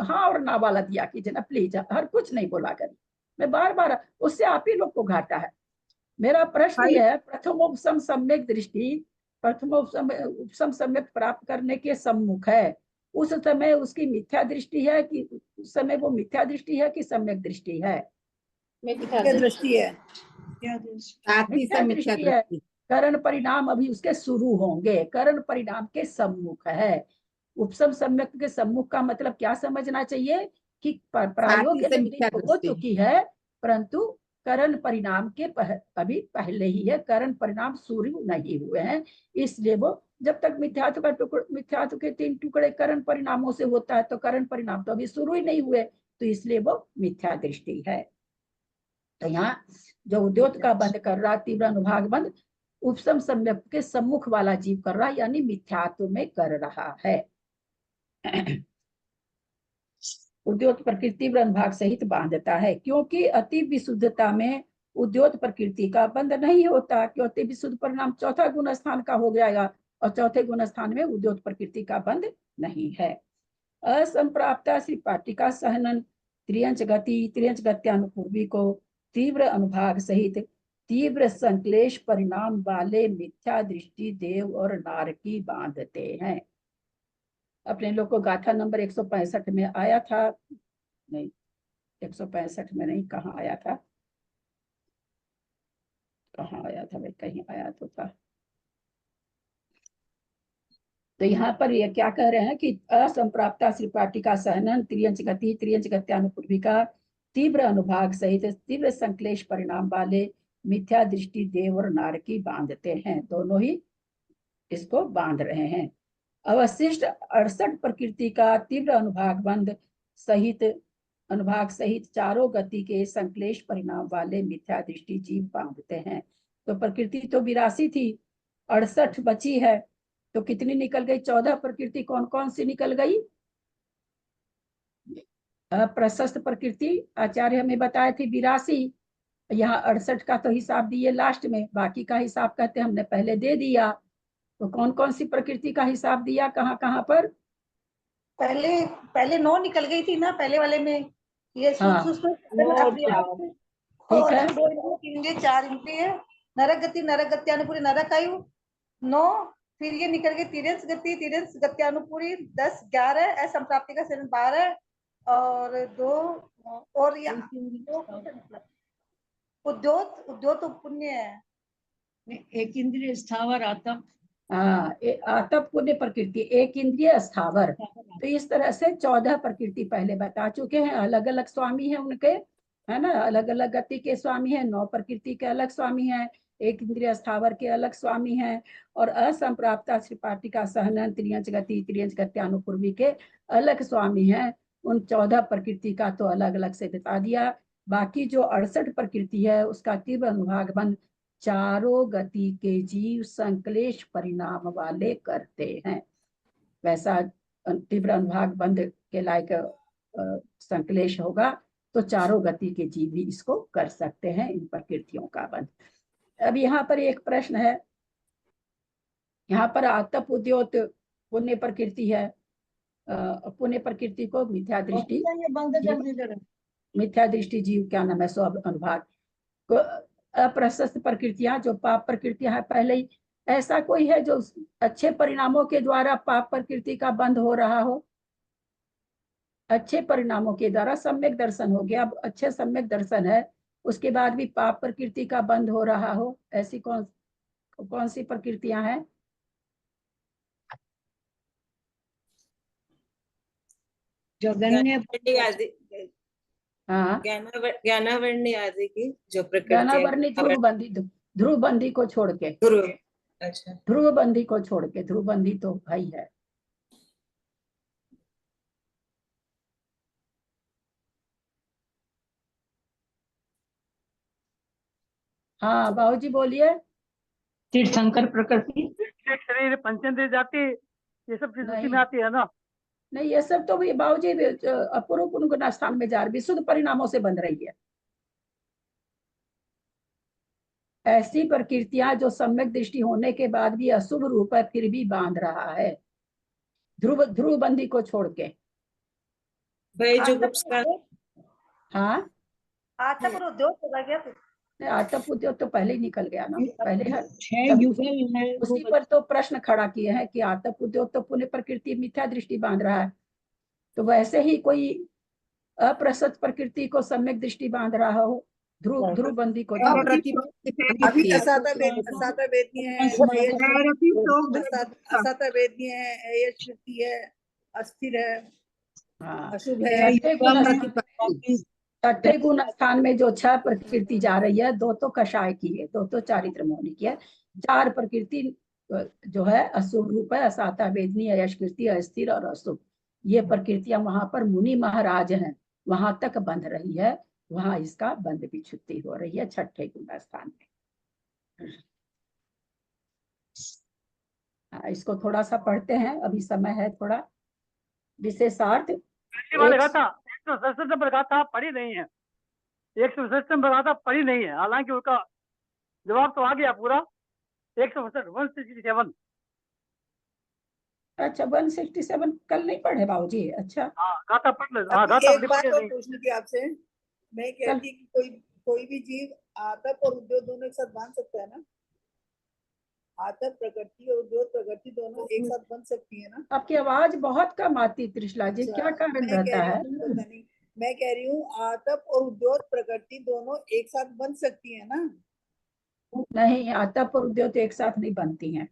हाँ और ना वाला दिया कीजिए ना प्लीज, हर कुछ नहीं बोला करिए, मैं बार बार, उससे आप ही लोग को घाटा है। मेरा प्रश्न यह है, प्रथमोपसम सम्यक दृष्टि उपसम सम्यक प्राप्त करने के सम्मुख है, उस समय उसकी मिथ्या दृष्टि है कि उस समय वो मिथ्या दृष्टि है कि सम्यक दृष्टि है? मिथ्या दृष्टि है, मिथ्या दृष्टि है। करण परिणाम अभी उसके शुरू होंगे, करण परिणाम के सम्मुख है। उपसम सम्यक के सम्मुख का मतलब क्या समझना चाहिए कि प्रायोगिक हो चुकी है, परंतु करण परिणाम के अभी पहले ही है, करण परिणाम शुरू नहीं हुए हैं, इसलिए वो जब तक मिथ्यात्व के 3 टुकड़े करण परिणामों से होता है, तो करण परिणाम तो अभी शुरू ही नहीं हुए, तो इसलिए वो मिथ्या दृष्टि है। तो यहाँ जो उद्योग का बंध कर रहा, तीव्र अनुभाग बंध उपसम सम्यक के सम्मुख वाला जीव कर रहा, यानी मिथ्यात्व में कर रहा है। उद्योग प्रकृति भाग सहित बांधता है, क्योंकि अति विशुद्धता में उद्योग प्रकृति का बंध नहीं होता, क्योंकि अति विशुद्ध परिणाम चौथा गुण स्थान का हो जाएगा, और चौथे गुण स्थान में उद्योग प्रकृति का बंध नहीं है। असंप्राप्ता श्री पाटिका सहनन त्रियंच गत्यानुपूर्वी को तीव्र अनुभाग सहित तीव्र संक्लेश परिणाम वाले मिथ्या दृष्टि देव और नारकी बांधते हैं। अपने लोग को गाथा नंबर 165 में आया था, नहीं 165 में नहीं, कहाँ आया था, कहाँ आया था भाई, कहीं आया तो था। तो यहाँ पर ये क्या कह रहे हैं कि असंप्राप्ता श्री पाटिका सहनन त्रियंच गत्यानुपूर्वी का तीव्र अनुभाग सहित तीव्र संक्लेश परिणाम वाले मिथ्या दृष्टि देव और नारकी बांधते हैं, दोनों ही इसको बांध रहे हैं। अवशिष्ट 68 प्रकृति का तीव्र अनुभाग सहित चारों गति के संक्लेश परिणाम वाले मिथ्या दृष्टि जीव बांधते हैं। तो प्रकृति तो 82 थी, 68 बची है, तो कितनी निकल गई? 14 प्रकृति कौन कौन सी निकल गई? प्रशस्त प्रकृति आचार्य हमें बताए थे 82, यहाँ 68 का तो हिसाब दिए लास्ट में, बाकी का हिसाब कहते हमने पहले दे दिया। तो कौन कौन सी प्रकृति का हिसाब दिया, कहाँ कहाँ पर? पहले 9 निकल गई थी ना पहले वाले में, ये हाँ, ठीक है, 2 इंद्रिय 4 इंद्रिय, नरक गति अनुपूरी नरक आयु 9, फिर ये निकल गई तिरंस गत्यानुपूरी 10 11, असंप्राप्ति का 12 और 2 और उद्योग तो पुण्य है, एक इंद्रिय स्थावर आतप, हाँ, आतप पुण्य प्रकृति, एक इंद्रिय स्थावर, तो इस तरह से 14 प्रकृति पहले बता चुके हैं, अलग अलग स्वामी है उनके, है ना, अलग अलग गति के स्वामी है, 9 प्रकृति के अलग स्वामी है, एक इंद्रिय स्थावर के अलग स्वामी हैं, और असंप्राप्ता श्रीपाटिका सहनन त्रियंच गति त्रियंच गत्यानुपूर्वी के अलग स्वामी हैं। उन 14 प्रकृति का तो अलग अलग से बता दिया। बाकी जो 68 प्रकृति है उसका तीव्र अनुभाग बंद चारों गति के जीव संक्लेश परिणाम वाले करते हैं। वैसा तीव्र अनुभाग बंद के लायक संक्लेश होगा तो चारों गति के जीव भी इसको कर सकते हैं, इन प्रकृतियों का बंध। अब यहाँ पर एक प्रश्न है, यहाँ पर आतप उद्योत पुण्य प्रकृति है, पुण्य प्रकृति को मिथ्या दृष्टि जीव क्या नाम है, स्व अनुभाग को अप्रशस्त प्रकृतियां जो पाप प्रकृतियां है पहले ही। ऐसा कोई है जो अच्छे परिणामों के द्वारा पाप प्रकृति का बंध हो रहा हो? अच्छे परिणामों के द्वारा सम्यक दर्शन हो गया, अब अच्छे सम्यक दर्शन है उसके बाद भी पाप प्रकृति का बंध हो रहा हो, ऐसी कौन सी प्रकृतियां हैं? जो हाँ, ज्ञानावरणी आदि की जो प्रकृति, ज्ञानावरणी ध्रुवबंदी को छोड़ के, अच्छा, ध्रुवबंदी को छोड़ के, ध्रुवबंदी तो भाई है। हाँ बाबूजी बोलिए। तीर्थंकर प्रकृति, शरीर पंचेंद्रिय जाति, ये सब चीज उसी में आती है ना? नहीं, ये सब तो बाबूजी अपूर्व गुण स्थान में जा रही, विशुद्ध परिणामों से बन रही है। ऐसी प्रकृतियां जो सम्यक दृष्टि होने के बाद भी अशुभ रूप है फिर भी बांध रहा है, ध्रुवबंदी को छोड़ के। हाँ, आतप और उद्योग चला गया फिर। आतप उद्योग तो पहले ही निकल गया ना, पहले है उसी पर तो प्रश्न खड़ा किए हैं कि आतप उद्योग तो पुण्य प्रकृति मिथ्या दृष्टि बांध रहा है, तो वैसे ही कोई अप्रसत प्रकृति को सम्यक दृष्टि बांध रहा हो, ध्रुवबंदी को अभी असाता वेदनीय है, असाता वेदनीय है, यशस्वी है, अस्थिर है, अशुभ है। छठे गुण स्थान में जो 6 प्रकृति जा रही है, 2 तो कषाय की है, 2 तो चारित्र मौनी की है, 4 प्रकृति जो है अशुभ रूप है, असाता वेदनीय, यशकृति, अस्थिर और अशुभ। ये प्रकृतियां वहां पर मुनि महाराज हैं, वहां तक बंध रही है, वहां इसका बंध भी छुट्टी हो रही है छठे गुण स्थान में। इसको थोड़ा सा पढ़ते हैं, अभी समय है थोड़ा। विशेषार्थ पढ़ी नहीं है, 167 पढ़ी नहीं है, हालांकि उसका जवाब तो आ गया पूरा। 167 अच्छा 167 कल नहीं पढ़े बाबूजी? अच्छा गाथा पढ़ ले। एक बात और पूछनी थी आपसे, मैं कहती कि कोई भी जीव आतप और उद्योग दोनों एक साथ बांध सकता है ना? आतप प्रकृति और उद्योग प्रकृति दोनों एक साथ बन सकती है ना? आपकी आवाज बहुत कम आती त्रिशला जी, क्या कारण रहता है? मैं कह रही हूँ आतप और उद्योग प्रकृति दोनों एक साथ बन सकती है ना? नहीं, आतप और उद्योग तो एक साथ नहीं बनती हैं।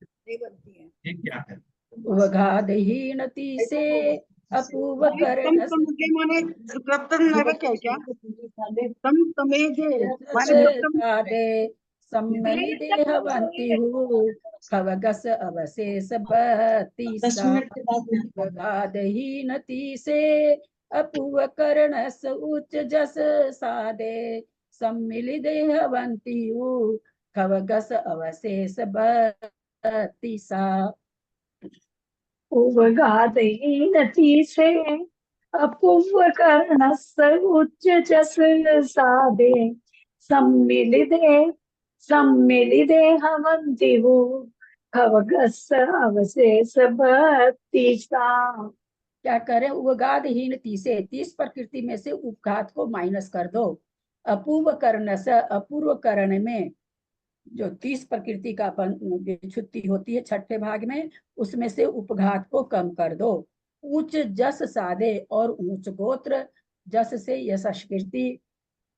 नहीं बनती हैं। ये क्या है? वघादहीनति से अपूर्व कर्ण सम्मनि देहवंति खवगस अवशेष वघादहीनति से अपूर्व कर्ण उच्च जस सादे सम्मिलित देहवंति खवगस अवशेष बतीसा। उवगादहीनति से अपूर्व कर्ण उच्च जस सादे सम्मिलिते हवन्ति खवगस अवशेष बतीसा। क्या करें? उवगादहीनति से 30 प्रकृति में से उपघात को माइनस कर दो। अपूर्व कर्ण से अपूर्व कर्ण में जो 30 प्रकृति का विच्छुत्ति होती है छठे भाग में, उसमें से उपघात को कम कर दो। उच्च जस सादे और ऊंच गोत्र, जस से यशस्कृति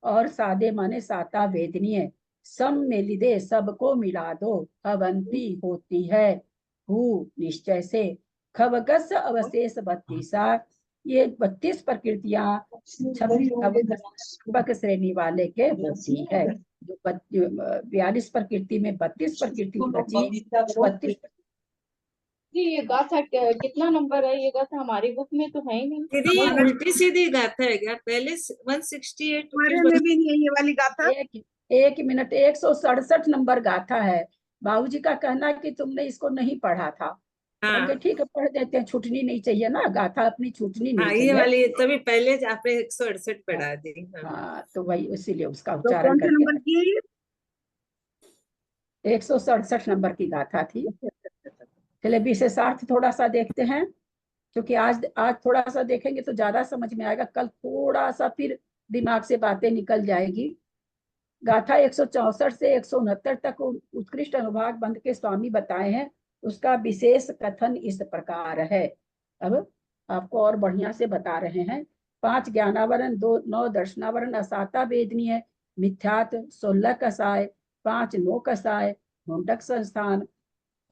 और सादे माने साता वेदनीय, सम्मिलिदे सबको मिला दो, अवंती होती है, हु निश्चय से, खवगस अवशेष 32। ये 32 प्रकृतियां 26 श्रेणी वाले के बची है। जो 42 प्रकृति में 32 प्रकृति बची। 32 जी ये गाथा कितना नंबर है? ये गाथा हमारी बुक में तो है ही नहीं। दीदी ये उल्टी सीधी गाथा है क्या? पहले 168 हमारे में भी नहीं है ये वाली गाथा। एक मिनट, 167 नंबर गाथा है। बाबूजी का कहना है कि तुमने इसको नहीं पढ़ा था। हाँ ठीक है, पढ़ देते हैं, छूटनी नहीं चाहिए ना, गाथा अपनी छूटनी नहीं हाँ, चाहिए। ये वाली तभी पहले आपने 168 पढ़ा दी। हाँ, तो वही इसीलिए उसका तो उच्चारण कौन से करके नंबर की है ये? 167 नंबर की गाथा थी। चलिए विशेषार्थ थोड़ा सा देखते हैं, क्योंकि आज थोड़ा सा देखेंगे तो ज्यादा समझ में आएगा, कल थोड़ा सा फिर दिमाग से बातें निकल जाएगी। गाथा 164 से 169 तक उत्कृष्ट अनुभाग बंध के स्वामी बताए हैं। उसका विशेष कथन इस प्रकार है। अब आपको और बढ़िया से बता रहे हैं। 5 ज्ञानावरण, 9 दर्शनावरण, असाता वेदनीय, मिथ्यात, 16 कसाय, 5 नो कसाय, मुंडक संस्थान,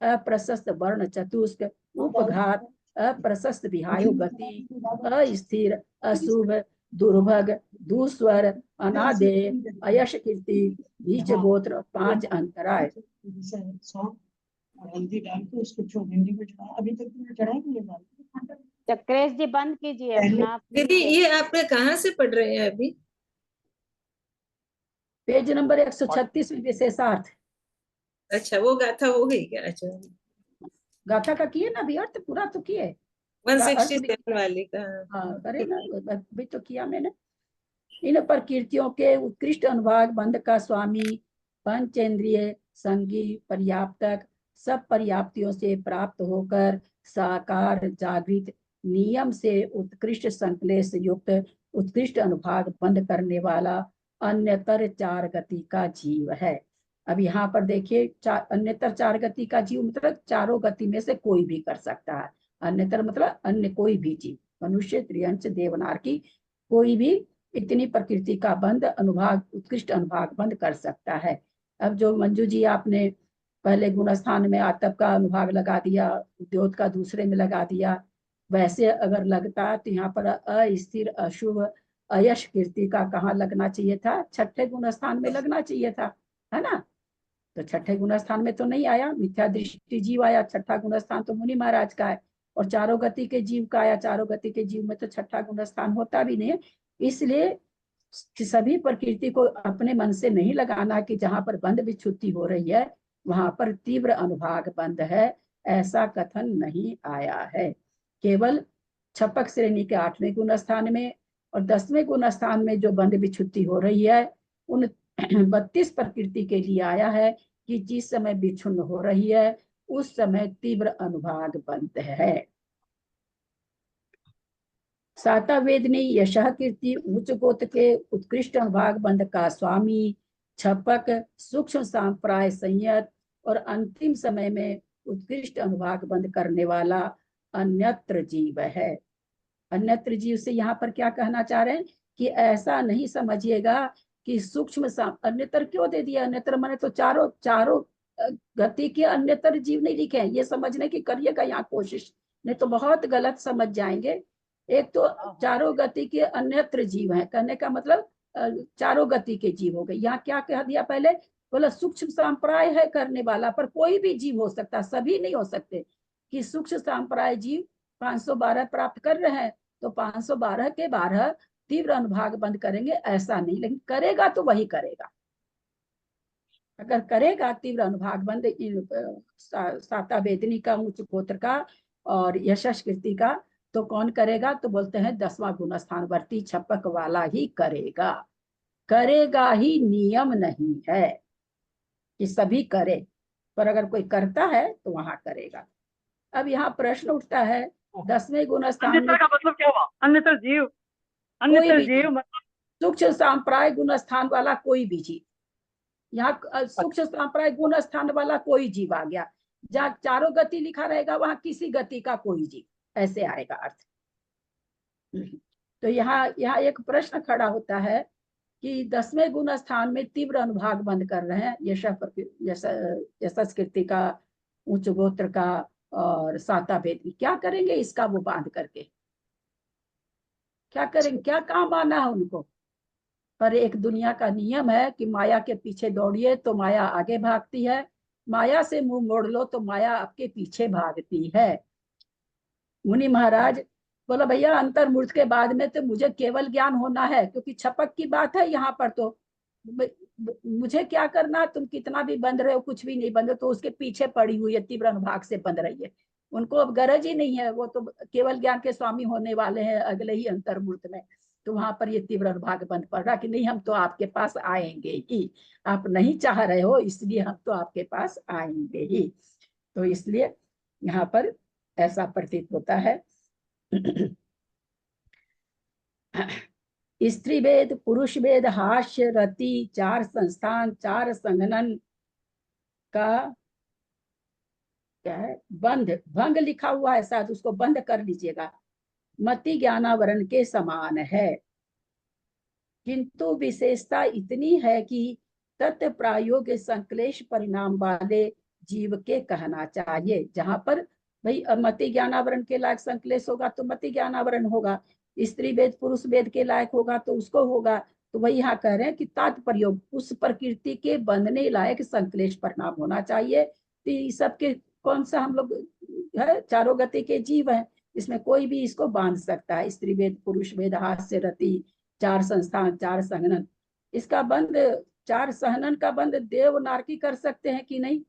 अप्रशस्त वर्ण चतुष्क, उपघात, अप्रशस्त विहायो गति, अस्थिर, अशुभ, दुर्भग, दुस्वर, अनादेय, अयश कीर्ति, बीच गोत्र, 5 अंतराय। हल्दी डाल के उसको जो भिंडी में चढ़ा, अभी तक तुमने चढ़ाई नहीं है। चक्रेश जी बंद कीजिए अपना। दीदी ये आप कहाँ से पढ़ रहे हैं अभी? पेज नंबर 136 में विशेषार्थ। अच्छा वो गाथा हो गई क्या? अच्छा गाथा का किए ना अभी, अर्थ पूरा तो किए। 167 वाली का। हाँ करे ना, अभी तो किया मैंने। इन प्रकृतियों के उत्कृष्ट अनुभाग बंध का स्वामी पंचेंद्रिय संगी पर्याप्तक सब पर्याप्तियों से प्राप्त होकर साकार जागृत नियम से उत्कृष्ट संकलेश युक्त उत्कृष्ट अनुभाग बंध करने वाला अन्यतर 4 गति का जीव है। अब यहाँ पर देखिए, अन्यतर 4 गति का जीव मतलब चारों गति में से कोई भी कर सकता है। अन्यतर मतलब अन्य कोई भी जीव, मनुष्य, त्रियंश, देवनार्की, कोई भी इतनी प्रकृति का बंध अनुभाग उत्कृष्ट अनुभाग बंध कर सकता है। अब जो मंजू जी आपने पहले गुणस्थान में आतप का अनुभाग लगा दिया, उद्योत का दूसरे में लगा दिया, वैसे अगर लगता तो यहाँ पर अस्थिर, अशुभ, अयश कीर्ति का कहाँ लगना चाहिए था? छठे गुणस्थान में लगना चाहिए था, है ना? तो छठे गुणस्थान में तो नहीं आया। मिथ्या दृष्टि जीव आया, छठा गुणस्थान तो मुनि महाराज का है। और चारों गति के जीव का आया, चारों गति के जीव में तो छठा गुणस्थान होता भी नहीं है। इसलिए सभी प्रकृति को अपने मन से नहीं लगाना कि जहां पर बंध विच्छुत्ति हो रही है वहां पर तीव्र अनुभाग बंध है, ऐसा कथन नहीं आया है। केवल छपक श्रेणी के 8वें गुण स्थान में और 10वें गुण स्थान में जो बंध विच्छुत्ति हो रही है उन 32 प्रकृति के लिए आया है कि जिस समय विच्छुन्न हो रही है उस समय तीव्र अनुभाग बंध है। साता वेदनी यशः कीर्ति उच्च गोत्र के उत्कृष्ट अनुभाग बंध का स्वामी छपक सूक्ष्म सांप्राय संयत और अंतिम समय में उत्कृष्ट अनुभाग बंध करने वाला अन्यत्र जीव है। अन्यत्र जीव से यहाँ पर क्या कहना चाह रहे हैं कि ऐसा नहीं समझिएगा कि सूक्ष्म अन्यत्र क्यों दे दिया? अन्यत्र माने तो चारों गति के अन्यत्र जीव नहीं लिखे हैं, ये समझने की करिएगा यहाँ कोशिश, नहीं तो बहुत गलत समझ जाएंगे। एक तो चारों गति के अन्यत्र जीव है, कहने का मतलब चारों गति के जीव हो गए। यहाँ क्या कह दिया पहले? बोला सूक्ष्म संप्राय है करने वाला, पर कोई भी जीव हो सकता, सभी नहीं हो सकते। कि सूक्ष्म संप्राय जीव 512 प्राप्त कर रहे हैं तो 512 के 12 तीव्र अनुभाग बंद करेंगे, ऐसा नहीं, लेकिन करेगा तो वही करेगा। अगर करेगा तीव्र अनुभाग बंद साता वेदनी का, उच्च गोत्र का और यशस कीर्ति का, तो कौन करेगा? तो बोलते हैं 10वां गुण स्थानवर्ती छपक वाला ही करेगा। करेगा ही, नियम नहीं है कि सभी करे, पर अगर कोई करता है तो वहां करेगा। अब यहाँ प्रश्न उठता है 10वें गुण स्थान में का मतलब क्या हुआ? अन्यतर जीव, अन्यतर जीव मतलब सूक्ष्म सांप्राय गुण स्थान वाला कोई भी जीव। यहाँ सूक्ष्म सांप्राय गुण स्थान वाला कोई जीव आ गया। जहाँ चारों गति लिखा रहेगा वहां किसी गति का कोई जीव, ऐसे आएगा अर्थ। तो यहाँ एक प्रश्न खड़ा होता है कि 10वें गुण स्थान में तीव्र अनुभाग बंद कर रहे हैं यशस कीर्ति का, उच्च गोत्र का और साता भेद की। क्या करेंगे इसका वो बांध करके, क्या करेंगे, क्या काम आना है उनको। पर एक दुनिया का नियम है कि माया के पीछे दौड़िए तो माया आगे भागती है, माया से मुंह मोड़ लो तो माया आपके पीछे भागती है। मुनि महाराज बोला भैया अंतर्मूर्त के बाद में तो मुझे केवल ज्ञान होना है, क्योंकि छपक की बात है यहाँ पर। तो मुझे क्या करना, तुम कितना भी बंध रहे हो, कुछ भी नहीं बंध, तो उसके पीछे पड़ी हुई है, तीव्र अनुभाग से बंध रही है। उनको अब गरज ही नहीं है, वो तो केवल ज्ञान के स्वामी होने वाले हैं अगले ही अंतर्मूर्त में। तो वहां पर ये तीव्र अनुभाग बंध पड़ रहा कि नहीं हम तो आपके पास आएंगे ही, आप नहीं चाह रहे हो इसलिए हम तो आपके पास आएंगे ही। तो इसलिए यहाँ पर ऐसा प्रतीत होता है। स्त्री वेद, पुरुष वेद, हास्य, रति, 4 संस्थान, 4 संघनन का क्या है, बंध, भंग लिखा हुआ है शायद, उसको बंद कर लीजिएगा, मति ज्ञानावरण के समान है। किंतु विशेषता इतनी है कि तत्व प्रायोग संक्लेश परिणाम वाले जीव के कहना चाहिए। जहां पर भाई मति ज्ञानावरण के लायक संक्लेश होगा तो मति ज्ञानावरण होगा, स्त्री वेद पुरुष वेद के लायक होगा तो उसको होगा। तो वही यहाँ कह रहे हैं कि तात्पर्य उस प्रकृति के बंधने लायक संक्लेश परिणाम होना चाहिए। तो सबके कौन सा हम लोग है, चारों गति के जीव हैं, इसमें कोई भी इसको बांध सकता है। स्त्री वेद, पुरुष वेद, हास्य, रति, 4 संस्थान, 4 संघनन, इसका बंद, 4 सहनन का बंद देव नारकी कर सकते हैं कि नहीं?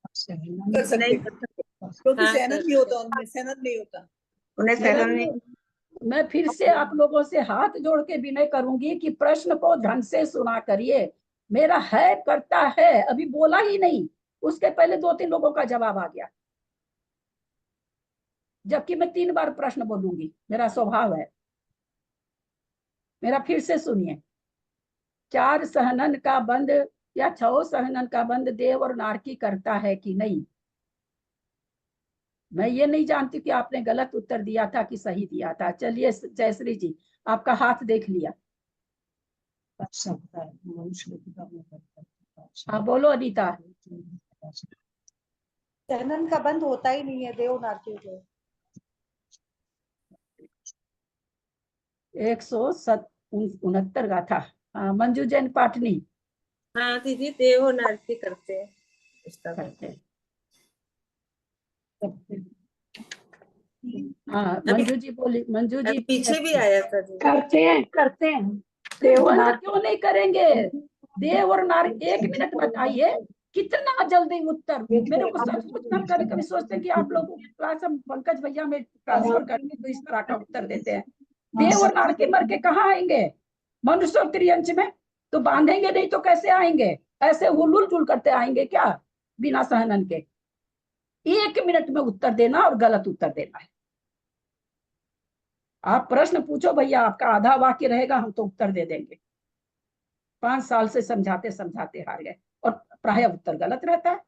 कर सकते, क्योंकि सहनन नहीं होता उनमें, सहनन नहीं होता उन्हें सहनन नहीं। मैं फिर से आप लोगों से हाथ जोड़ के विनय करूंगी कि प्रश्न को ढंग से सुना करिए। मेरा है करता है अभी बोला ही नहीं, उसके पहले 2-3 लोगों का जवाब आ गया, जबकि मैं 3 बार प्रश्न बोलूंगी, मेरा स्वभाव है। मेरा फिर से सुनिए, 4 सहनन का बंद या 6 सहनन का बंद देव और नारकी करता है कि नहीं? मैं ये नहीं जानती कि आपने गलत उत्तर दिया था कि सही दिया था। चलिए जयश्री जी, आपका हाथ देख लिया। हाँ बोलो अनीता। सहनन का बंद होता ही नहीं है देव नारकी को। 169 का था। मंजू जैन पाटनी। हाँ दीदी, देव और नारकी करते हैं उसका करते हैं। हाँ मंजू जी बोली, मंजू जी पीछे भी आया था जी। करते हैं बंद क्यों नहीं करेंगे? देव और नारी, 1 मिनट बताइए कितना जल्दी उत्तर। मेरे को सचमुच हम कभी कभी सोचते हैं कि आप लोग क्लास हम पंकज भैया में ट्रांसफर करके तो इस तरह का उत्तर देते हैं। देव और नारकी मर के कहाँ आएंगे? मनुष्य और त्रियंच में तो बांधेंगे नहीं तो कैसे आएंगे? ऐसे हुलुल जुल करते आएंगे क्या बिना सहनन के? 1 मिनट में उत्तर देना और गलत उत्तर देना है। आप प्रश्न पूछो भैया, आपका आधा वाक्य रहेगा, हम तो उत्तर दे देंगे। 5 साल से समझाते समझाते हार गए और प्राय उत्तर गलत रहता है,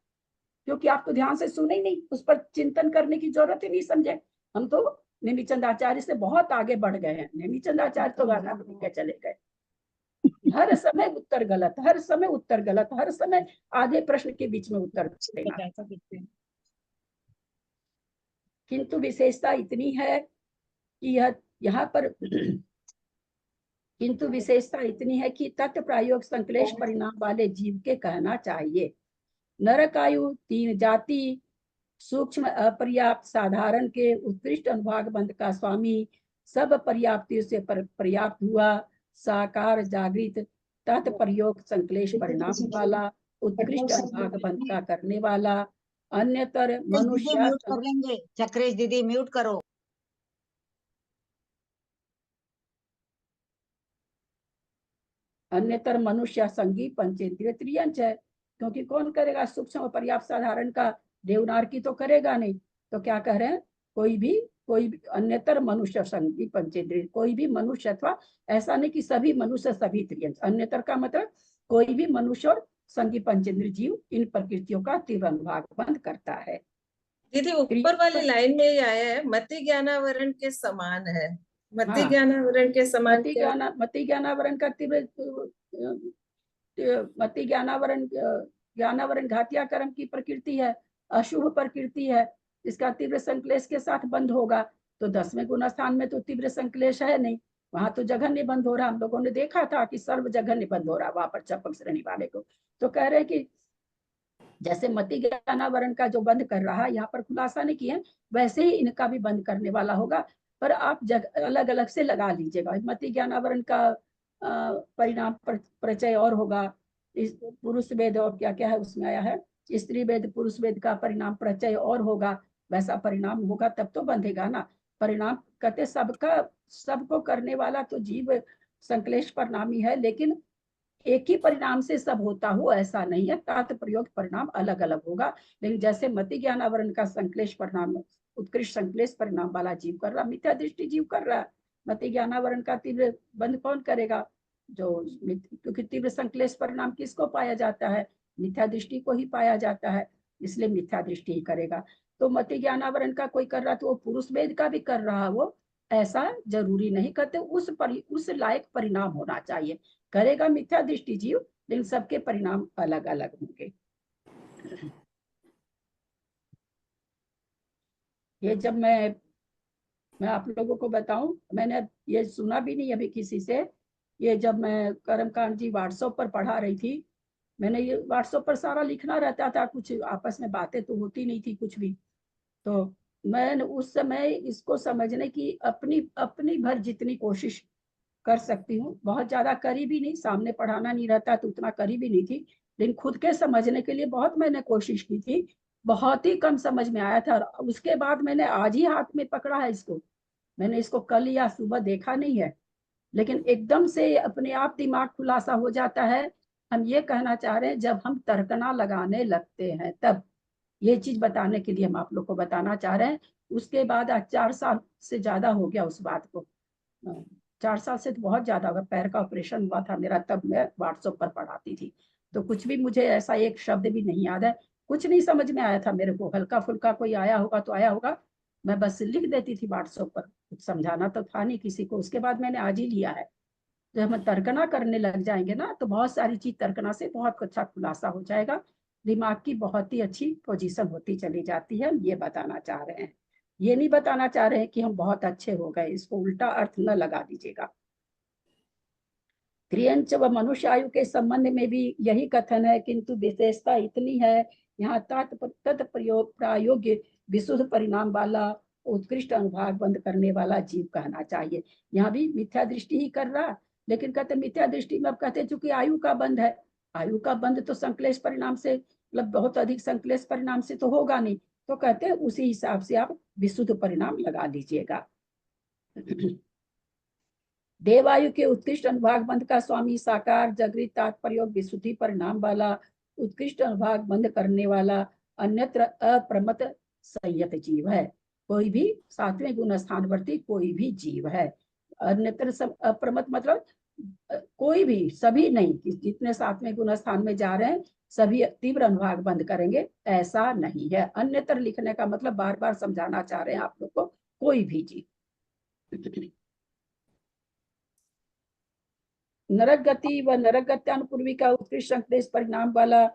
क्योंकि आप तो ध्यान से सुने ही नहीं, उस पर चिंतन करने की जरूरत ही नहीं समझे। हम तो नेमिचंद आचार्य से बहुत आगे बढ़ गए हैं। नेमिचंद आचार्य तो गाना बन के चले गए। हर समय उत्तर गलत, हर समय उत्तर गलत, हर समय आधे प्रश्न के बीच में उत्तर देना। किंतु विशेषता इतनी है कि यह यहाँ पर किंतु विशेषता इतनी है कि तत्व प्रायोग संक्लेश परिणाम वाले जीव के कहना चाहिए। नरकायु 3 जाति, सूक्ष्म अपर्याप्त साधारण के उत्कृष्ट अनुभाग बंध का स्वामी, सब पर्याप्तियों से पर्याप्त हुआ, साकार जागृत, तत् प्रयोग संक्लेश परिणाम वाला, उत्कृष्ट अनुभाग बंध का करने वाला, अन्यतर मनुष्य। म्यूट कर लेंगे चक्रेश दीदी, म्यूट करो। अन्यतर मनुष्य संगी पंचेंद्रिय त्रियंच है, क्योंकि कौन करेगा सूक्ष्म पर्याप्त साधारण का? देवनारकी तो करेगा नहीं। तो क्या कह रहे हैं, कोई भी अन्यतर मनुष्य संगी पंचेंद्रिय, कोई भी मनुष्य, अथवा ऐसा नहीं कि सभी मनुष्य सभी त्रियंच, अन्यतर का मतलब कोई भी मनुष्य और संगी पंचेंद्रिय जीव इन प्रकृतियों का तीव्र अनुभाग बंद करता है। दीदी ऊपर वाली लाइन में ये आया है मति ज्ञानावरण के समान है। मति ज्ञानावरण के समान, मति ज्ञानावरण का तीव्र, मति ज्ञानावरण ज्ञानावरण घातिया कर्म की प्रकृति है, अशुभ प्रकृति है, इसका तीव्र संक्लेश के साथ बंध होगा। तो 10वें गुण स्थान में तो तीव्र संक्लेश है नहीं, वहां तो जघन्य बंध हो रहा। हम लोगों ने देखा था कि सर्व जघन्य बंध हो रहा वहां पर चपक श्रेणी वाले को। तो कह रहे हैं कि जैसे मति ज्ञानावरण का जो बंद कर रहा है, यहाँ पर खुलासा नहीं किया, वैसे ही इनका भी बंद करने वाला होगा, पर आप अलग अलग से लगा लीजिएगा। मति ज्ञानावरण का परिणाम परिचय और होगा, इस पुरुष वेद और क्या क्या है उसमें आया है, स्त्री वेद पुरुष वेद का परिणाम परिचय और होगा, वैसा परिणाम होगा तब तो बंधेगा ना। परिणाम कहते सबको करने वाला तो जीव संक्लेश परिणामी है, लेकिन एक ही परिणाम से सब होता हो ऐसा नहीं है, तात प्रयोग परिणाम अलग अलग होगा। लेकिन जैसे मति ज्ञान आवरण का संक्लेश परिणाम उत्कृष्ट संक्लेश परिणाम वाला जीव कर रहा, मिथ्या दृष्टि जीव कर रहा है। मति ज्ञान आवरण का तीव्र बंद कौन करेगा? जो, क्योंकि तीव्र संक्लेश परिणाम किसको पाया जाता है? मिथ्या दृष्टि को ही पाया जाता है, इसलिए मिथ्या दृष्टि ही करेगा। तो मति ज्ञान आवरण का कोई कर रहा तो वो पुरुष वेद का भी कर रहा, वो ऐसा जरूरी नहीं कहते, उस लायक परिणाम होना चाहिए। करेगा मिथ्या दृष्टि जीव, लेकिन सबके परिणाम अलग अलग होंगे। ये जब मैं आप लोगों को बताऊं, मैंने ये सुना भी नहीं अभी किसी से, ये जब मैं कर्मकांड जी व्हाट्सएप पर पढ़ा रही थी, मैंने ये व्हाट्सएप पर सारा लिखना रहता था, कुछ आपस में बातें तो होती नहीं थी कुछ भी। तो मैं उस समय इसको समझने की अपनी भर जितनी कोशिश कर सकती हूँ, बहुत ज्यादा करी भी नहीं, सामने पढ़ाना नहीं रहता तो उतना करी भी नहीं थी, लेकिन खुद के समझने के लिए बहुत मैंने कोशिश की थी, बहुत ही कम समझ में आया था। उसके बाद मैंने आज ही हाथ में पकड़ा है इसको, मैंने इसको कल या सुबह देखा नहीं है, लेकिन एकदम से अपने आप दिमाग खुलासा हो जाता है। हम ये कहना चाह रहे हैं, जब हम तर्कना लगाने लगते हैं तब, ये चीज बताने के लिए हम आप लोग को बताना चाह रहे हैं। उसके बाद आज 4 साल से ज्यादा हो गया उस बात को, 4 साल से तो बहुत ज्यादा होगा, पैर का ऑपरेशन हुआ था मेरा, तब मैं व्हाट्सएप पर पढ़ाती थी, तो कुछ भी मुझे ऐसा एक शब्द भी नहीं याद है, कुछ नहीं समझ में आया था मेरे को, हल्का फुल्का कोई आया होगा तो आया होगा, मैं बस लिख देती थी व्हाट्सएप पर, कुछ समझाना तो था नहीं किसी को। उसके बाद मैंने आज ही लिया है। जब हम तर्कना करने लग जाएंगे ना, तो बहुत सारी चीज तर्कना से बहुत अच्छा खुलासा हो जाएगा, दिमाग की बहुत ही अच्छी पोजीशन होती चली जाती है। ये बताना चाह रहे हैं, ये नहीं बताना चाह रहे हैं कि हम बहुत अच्छे हो गए, इसको उल्टा अर्थ न लगा दीजिएगा। क्रियंच व मनुष्य आयु के संबंध में भी यही कथन है, किंतु विशेषता इतनी है, यहाँ प्रायोग्य विशुद्ध परिणाम वाला उत्कृष्ट अनुभाग बंद करने वाला जीव कहना चाहिए। यहाँ भी मिथ्या दृष्टि ही कर रहा, लेकिन कहते मिथ्या दृष्टि में अब कहते चूंकि आयु का बंध है, आयु का बंध तो संक्लेश परिणाम से, मतलब बहुत अधिक संक्लेश परिणाम से तो होगा नहीं, तो कहते हैं उसी हिसाब से आप विशुद्ध परिणाम लगा लीजिएगा। देवायु के उत्कृष्ट अनुभाग बंध का स्वामी साकार जागृत तात्पर्य विशुद्धि परिणाम वाला उत्कृष्ट अनुभाग बंद करने वाला अन्यत्र अप्रमत संयत जीव है। कोई भी 7वें गुण स्थानवर्ती कोई भी जीव है, अन्यत्र अप्रमत मतलब कोई भी, सभी नहीं, जितने 7वें गुण स्थान में जा रहे हैं सभी तीव्र अनुभाग बंद करेंगे, ऐसा नहीं है। अन्यत्र लिखने का मतलब बार बार समझाना चाह रहे हैं आप लोग को, कोई भी जीव। नरक गति व नरक गत्यानुपूर्वी का उत्कृष्ट संक्लेश परिणाम वाला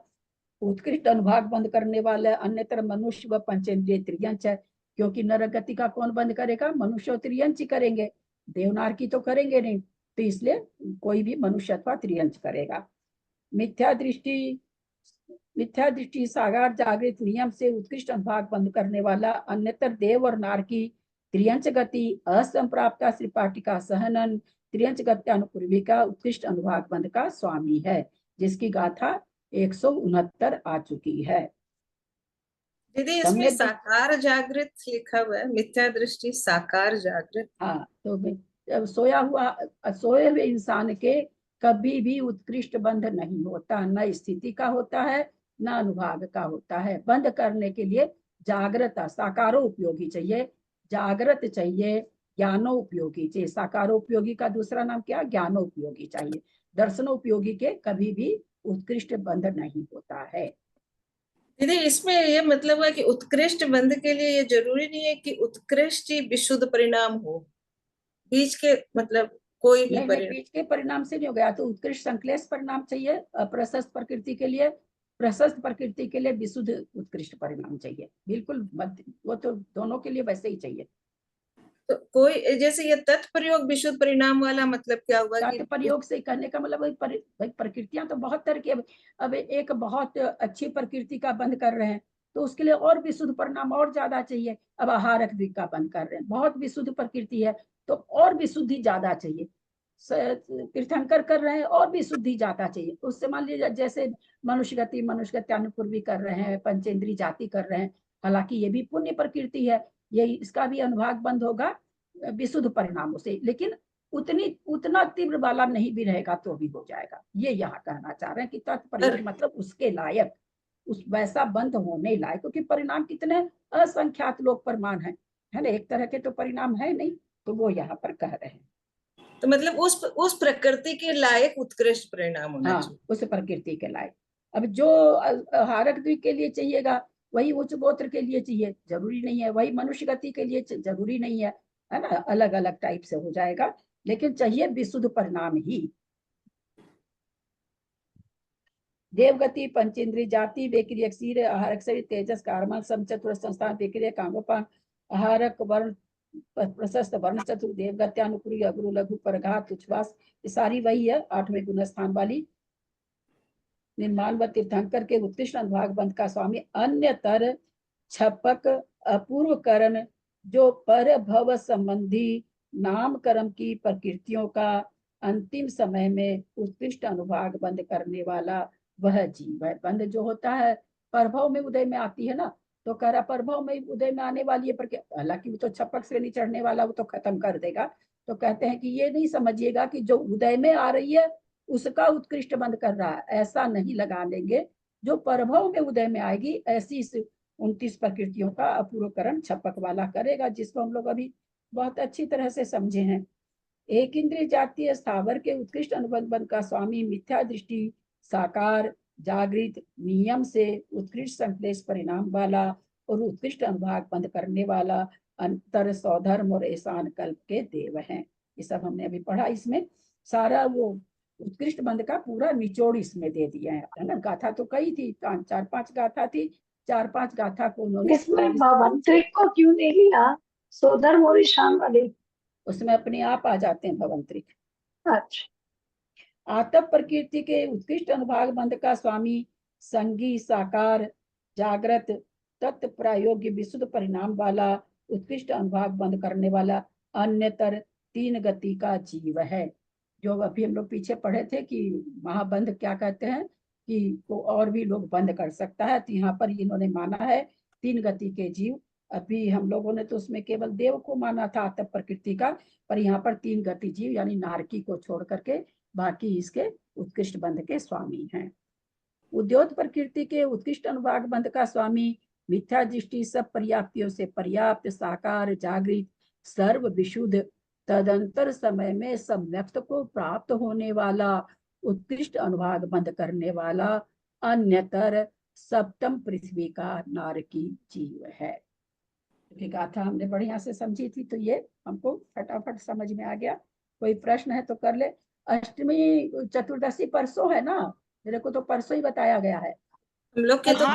उत्कृष्ट अनुभाग बंद करने वाला अन्यतर मनुष्य व पंचेंद्रिय त्रियंच है, क्योंकि नरक गति का कौन बंद करेगा? मनुष्य और त्रियंच ही करेंगे, देवनार की तो करेंगे नहीं, तो इसलिए कोई भी मनुष्य अथवा त्रियंच करेगा। मिथ्या दृष्टि सागार जागृत नियम से उत्कृष्ट अनुभाग बंद करने वाला अन्यतर देव और नार की त्रियंच गति असंप्राप्ता श्रीपाटिका सहनन त्रियंच गत्यानुपूर्वी का उत्कृष्ट अनुभाग बंद का स्वामी है, जिसकी गाथा 169 आ चुकी है। दीदी इसमें साकार जागृत लिखा हुआ है, मिथ्या दृष्टि साकार जागृत। हाँ, तो सोए हुए इंसान के कभी भी उत्कृष्ट बंध नहीं होता, न स्थिति का होता है न अनुभाग का होता है। बंद करने के लिए जागृत साकारो उपयोगी चाहिए, जागृत चाहिए, ज्ञानो उपयोगी चाहिए। साकारो उपयोगी का दूसरा नाम क्या? ज्ञानो उपयोगी चाहिए। दर्शनो उपयोगी के कभी भी उत्कृष्ट बंध नहीं होता है। दीदी इसमें ये मतलब है कि उत्कृष्ट बंध के लिए ये जरूरी नहीं है कि उत्कृष्ट ही विशुद्ध परिणाम हो, बीच के मतलब कोई भी परिणाम, बीच के परिणाम से नहीं हो गया तो उत्कृष्ट संक्लेश परिणाम चाहिए अप्रशस्त प्रकृति के लिए, प्रशस्त प्रकृति के लिए विशुद्ध उत्कृष्ट परिणाम चाहिए, बिल्कुल वो तो दोनों के लिए वैसे ही चाहिए। तो कोई जैसे ये तत्प्रयोग विशुद्ध परिणाम वाला मतलब क्या हुआ कि प्रयोग से कहने का मतलब प्रकृतियां तो बहुत तरह की, अब एक बहुत अच्छी प्रकृति का बंद कर रहे हैं तो उसके लिए और विशुद्ध परिणाम और ज्यादा चाहिए। अब आहारक द्वीप का बंद कर रहे हैं, बहुत विशुद्ध प्रकृति है तो और विशुद्धि ज्यादा चाहिए। तीर्थंकर कर रहे हैं और विशुद्धि ज्यादा चाहिए। उससे मान लीजिए जैसे मनुष्य गत्यानुपूर्वी कर रहे हैं, पंचेंद्री जाति कर रहे हैं, हालांकि ये भी पुण्य प्रकृति है, ये इसका भी अनुभाग बंद होगा विशुद्ध परिणामों से, लेकिन उतना तीव्र वाला नहीं भी रहेगा तो भी हो जाएगा। ये यहाँ कहना चाह रहे हैं कि तत्प्रयोग मतलब उसके लायक, उस वैसा बंद होने लायक, क्योंकि परिणाम कितने असंख्यात लोग प्रमाण है ना, एक तरह के तो परिणाम है नहीं, तो वो यहाँ पर कह रहे हैं। तो मतलब उस प्रकृति के लायक उत्कृष्ट परिणाम होना चाहिए। उस प्रकृति के लायक। अब जो हारक द्वीप के लिए चाहिएगा वही उच्च गोत्र के लिए चाहिए, जरूरी नहीं है। वही मनुष्य गति के लिए जरूरी नहीं है ना, अलग अलग टाइप से हो जाएगा, लेकिन चाहिए विशुद्ध परिणाम ही। देवगति, पंचेंद्रिय जाति, वेक्रिय क्षीर, आहारक शरीर, तेजस, कार्मल, समचतुर संस्थान, वेक्रिय कांगोपान, आहारक वर्ण, प्रशस्त वर्ण चतुर, देवगत्यानुपूरी, अगुरु, लघु, परघात, उच्छ्वास, ये सारी वही है 8वें गुणस्थान वाली। निर्माण व तीर्थंकर के उत्कृष्ट अनुभाग बंध का स्वामी अन्यतर छपक अपूर्व करण जो पर भव संबंधी नाम कर्म की प्रकृतियों का अंतिम समय में उत्कृष्ट अनुभाग बंद करने वाला वह जीव है। बंद जो होता है प्रभव में उदय में आती है ना, तो कह रहा प्रभव में उदय में आने वाली है, हालांकि वो तो छपक से नहीं चढ़ने वाला, वो तो खत्म कर देगा। तो कहते हैं कि ये नहीं समझिएगा कि जो उदय में आ रही है उसका उत्कृष्ट बंद कर रहा है, ऐसा नहीं लगा लेंगे। जो प्रभव में उदय में आएगी ऐसी 29 प्रकृतियों का अपूर्वकरण छपक वाला करेगा, जिसको हम लोग अभी बहुत अच्छी तरह से समझे हैं। एक इंद्रिय जातीय स्थावर के उत्कृष्ट अनुबंध बंध का स्वामी मिथ्या दृष्टि, साकार, जागृत, नियम से उत्कृष्ट संश्लेष परिणाम वाला और उत्कृष्ट अनुभाग बंद करने वाला अंतर सौधर्म और ऐसान कल्प के देव हैं। ये सब हमने अभी पढ़ा। इसमें सारा वो उत्कृष्ट बंध का पूरा निचोड़ इसमें दे दिया है ना। गाथा तो कई थी, 4-5 गाथा थी, 4-5 गाथा को उन्होंने इसमें भवंतरिक को क्यों नहीं लिया? सौधर्म और ईशान वाले उसमें अपने आप आ जाते हैं भवंतरिक। अच्छा। आतप प्रकृति के उत्कृष्ट अनुभाग बंध का स्वामी संगी, साकार, जागृत, तत्व प्रायोग्य विशुद्ध परिणाम वाला उत्कृष्ट अनुभाग बंद करने वाला अन्यतर 3 गति का जीव है। जो अभी हम लोग पीछे पढ़े थे कि महाबंध क्या कहते हैं कि को और भी लोग बंद कर सकता है, तो यहाँ पर इन्होंने माना है 3 गति के जीव। अभी हम लोगों ने तो उसमें केवल देव को माना था आतप प्रकृति का, पर यहाँ पर 3 गति जीव यानी नारकी को छोड़ करके बाकी इसके उत्कृष्ट बंध के स्वामी हैं। उद्योग प्रकृति के उत्कृष्ट अनुभाग बंध का स्वामी मिथ्या दृष्टि, सब पर्याप्तियों से पर्याप्त, साकार, जागृत, सर्व विशुद्ध, तदंतर समय में सम्यक्त को प्राप्त होने वाला उत्कृष्ट अनुभाग बंद करने वाला अन्यतर सप्तम पृथ्वी का नारकी जीव है। गाथा हमने बढ़िया से समझी थी, तो ये हमको फटाफट समझ में आ गया। कोई प्रश्न है तो कर ले। अष्टमी चतुर्दशी परसों है ना, मेरे को तो परसों ही बताया गया है। हम लोग के तो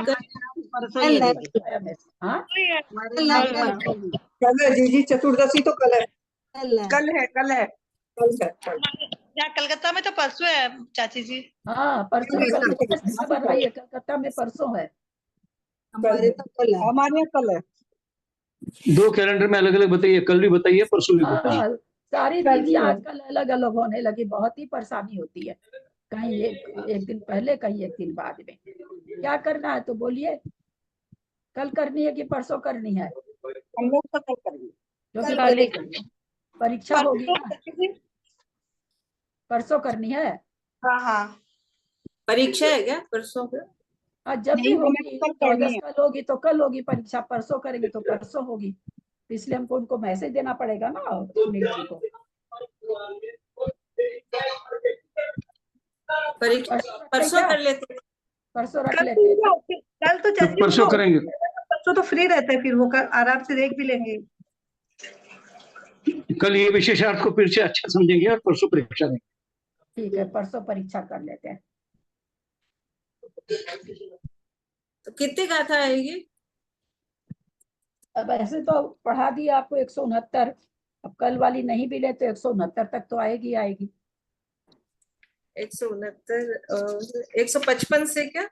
कल है जी, चतुर्दशी तो कल है। कल है। यहाँ कलकत्ता में तो परसों है चाची जी। हाँ परसों कलकत्ता में परसों है, हमारे तो कल है। हमारे यहाँ कल है। 2 कैलेंडर में अलग अलग बताइए, कल भी बताइए, परसों भी बताइए। सारी तिथि आजकल अलग अलग होने लगी, बहुत ही परेशानी होती है। कहीं एक दिन पहले, कहीं एक दिन बाद में। क्या करना है तो बोलिए, कल करनी है कि परसों करनी है? हम लोग तो कल करेंगे, क्योंकि परीक्षा होगी ना, परसों करनी है। हाँ परीक्षा है क्या परसों पे? जब भी होगी 14 कल होगी तो कल होगी परीक्षा, परसों करेंगे तो परसों होगी, तो इसलिए हमको उनको मैसेज देना पड़ेगा ना सुनील जी को। परसों कर लेते, परसों रख लेते। कल तो चाची परसों करेंगे, परसों तो फ्री रहते हैं, फिर वो आराम से देख भी लेंगे। कल ये विशेषार्थ को फिर से अच्छा समझेंगे और परसों परीक्षा देंगे। ठीक है, परसों परीक्षा कर लेते हैं। कितनी गाथा आएगी? अब ऐसे तो पढ़ा दी आपको 169, अब कल वाली नहीं भी ले तो 169 तक तो आएगी आएगी। 169 155 से क्या?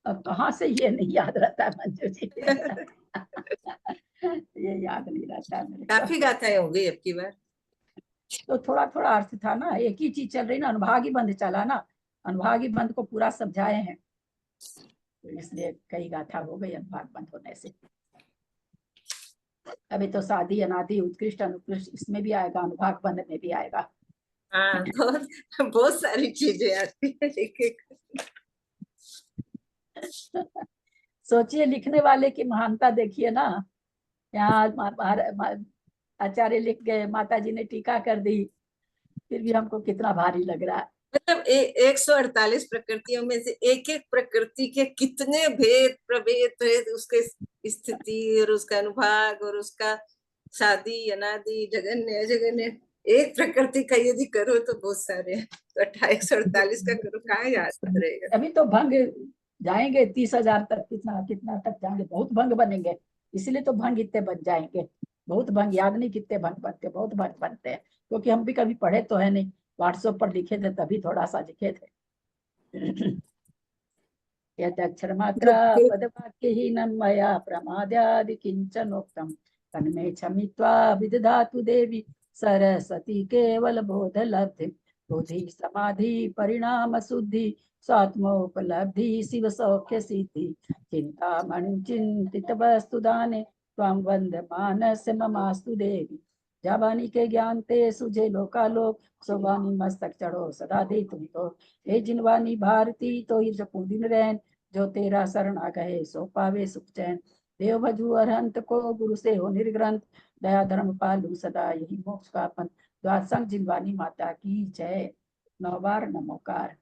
अब कहाँ से ये नहीं याद रहता है मंजू जी। ये याद नहीं रहता है मेरे को। काफी गाथाएं हो गई अब की बार। तो थोड़ा थोड़ा अर्थ था ना, एक ही चीज चल रही ना, अनुभागी बंध चला ना, अनुभागी बंध को पूरा समझाए हैं, तो इसलिए कई गाथा हो गई अनुभाग बंध होने से। अभी तो शादी अनादि उत्कृष्ट अनुकृष्ट इसमें भी आएगा, अनुभाग बंध में भी आएगा। हाँ, बहुत बहुत सारी चीजें आती है एक एक। सोचिए लिखने वाले की महानता देखिए ना, यहाँ आचार्य लिख गए, माता जी ने टीका कर दी, फिर भी हमको कितना भारी लग रहा है। मतलब 148 प्रकृतियों में से एक एक प्रकृति के कितने भेद प्रभेद है, उसके स्थिति और उसका अनुभाग और उसका शादी अनादि जगन्य अजगन्य, एक प्रकृति का यदि करो तो बहुत सारे हैं, तो 148 का करो, कहाँ याद रहेगा। अभी तो भंग जाएंगे 30,000 तक, कितना कितना तक जाएंगे, बहुत भंग बनेंगे, इसलिए तो भंग इतने बन जाएंगे, बहुत भंग, याद नहीं कितने भंग बनते, बहुत भंग बनते हैं, क्योंकि हम भी कभी पढ़े तो है नहीं, व्हाट्सएप पर लिखे थे तभी थोड़ा सा लिखे थे। यदक्षरमात्रा पदवाक्यहीनं मया प्रमाद्यादि किंचनोक्तम् तन्मे क्षमित्वा विदधातु देवी सरस्वती केवल बोध लब्धि बुद्धि समाधि परिणाम शुद्धि स्वात्मोपलब्धि शिव सौख्य सिद्धि चिंतामणि चिंतित वस्तु दाने त्वां वंद मानस ममास्तु देवी। जाबानी के ज्ञान ते सुझे लोकालोक सोबानी मस्तक चढ़ो सदा दे तुम तो, हे जिनवानी भारती तो ही जपू दिन रैन जो तेरा शरण आ गए सो पावे सुख चैन। देव भजू अरहंत को गुरु से हो निर्ग्रंथ दया धर्म पालू सदा यही मोक्ष का पंथ। द्वादशंग जिनवानी माता की जय। 9 बार नमोकार।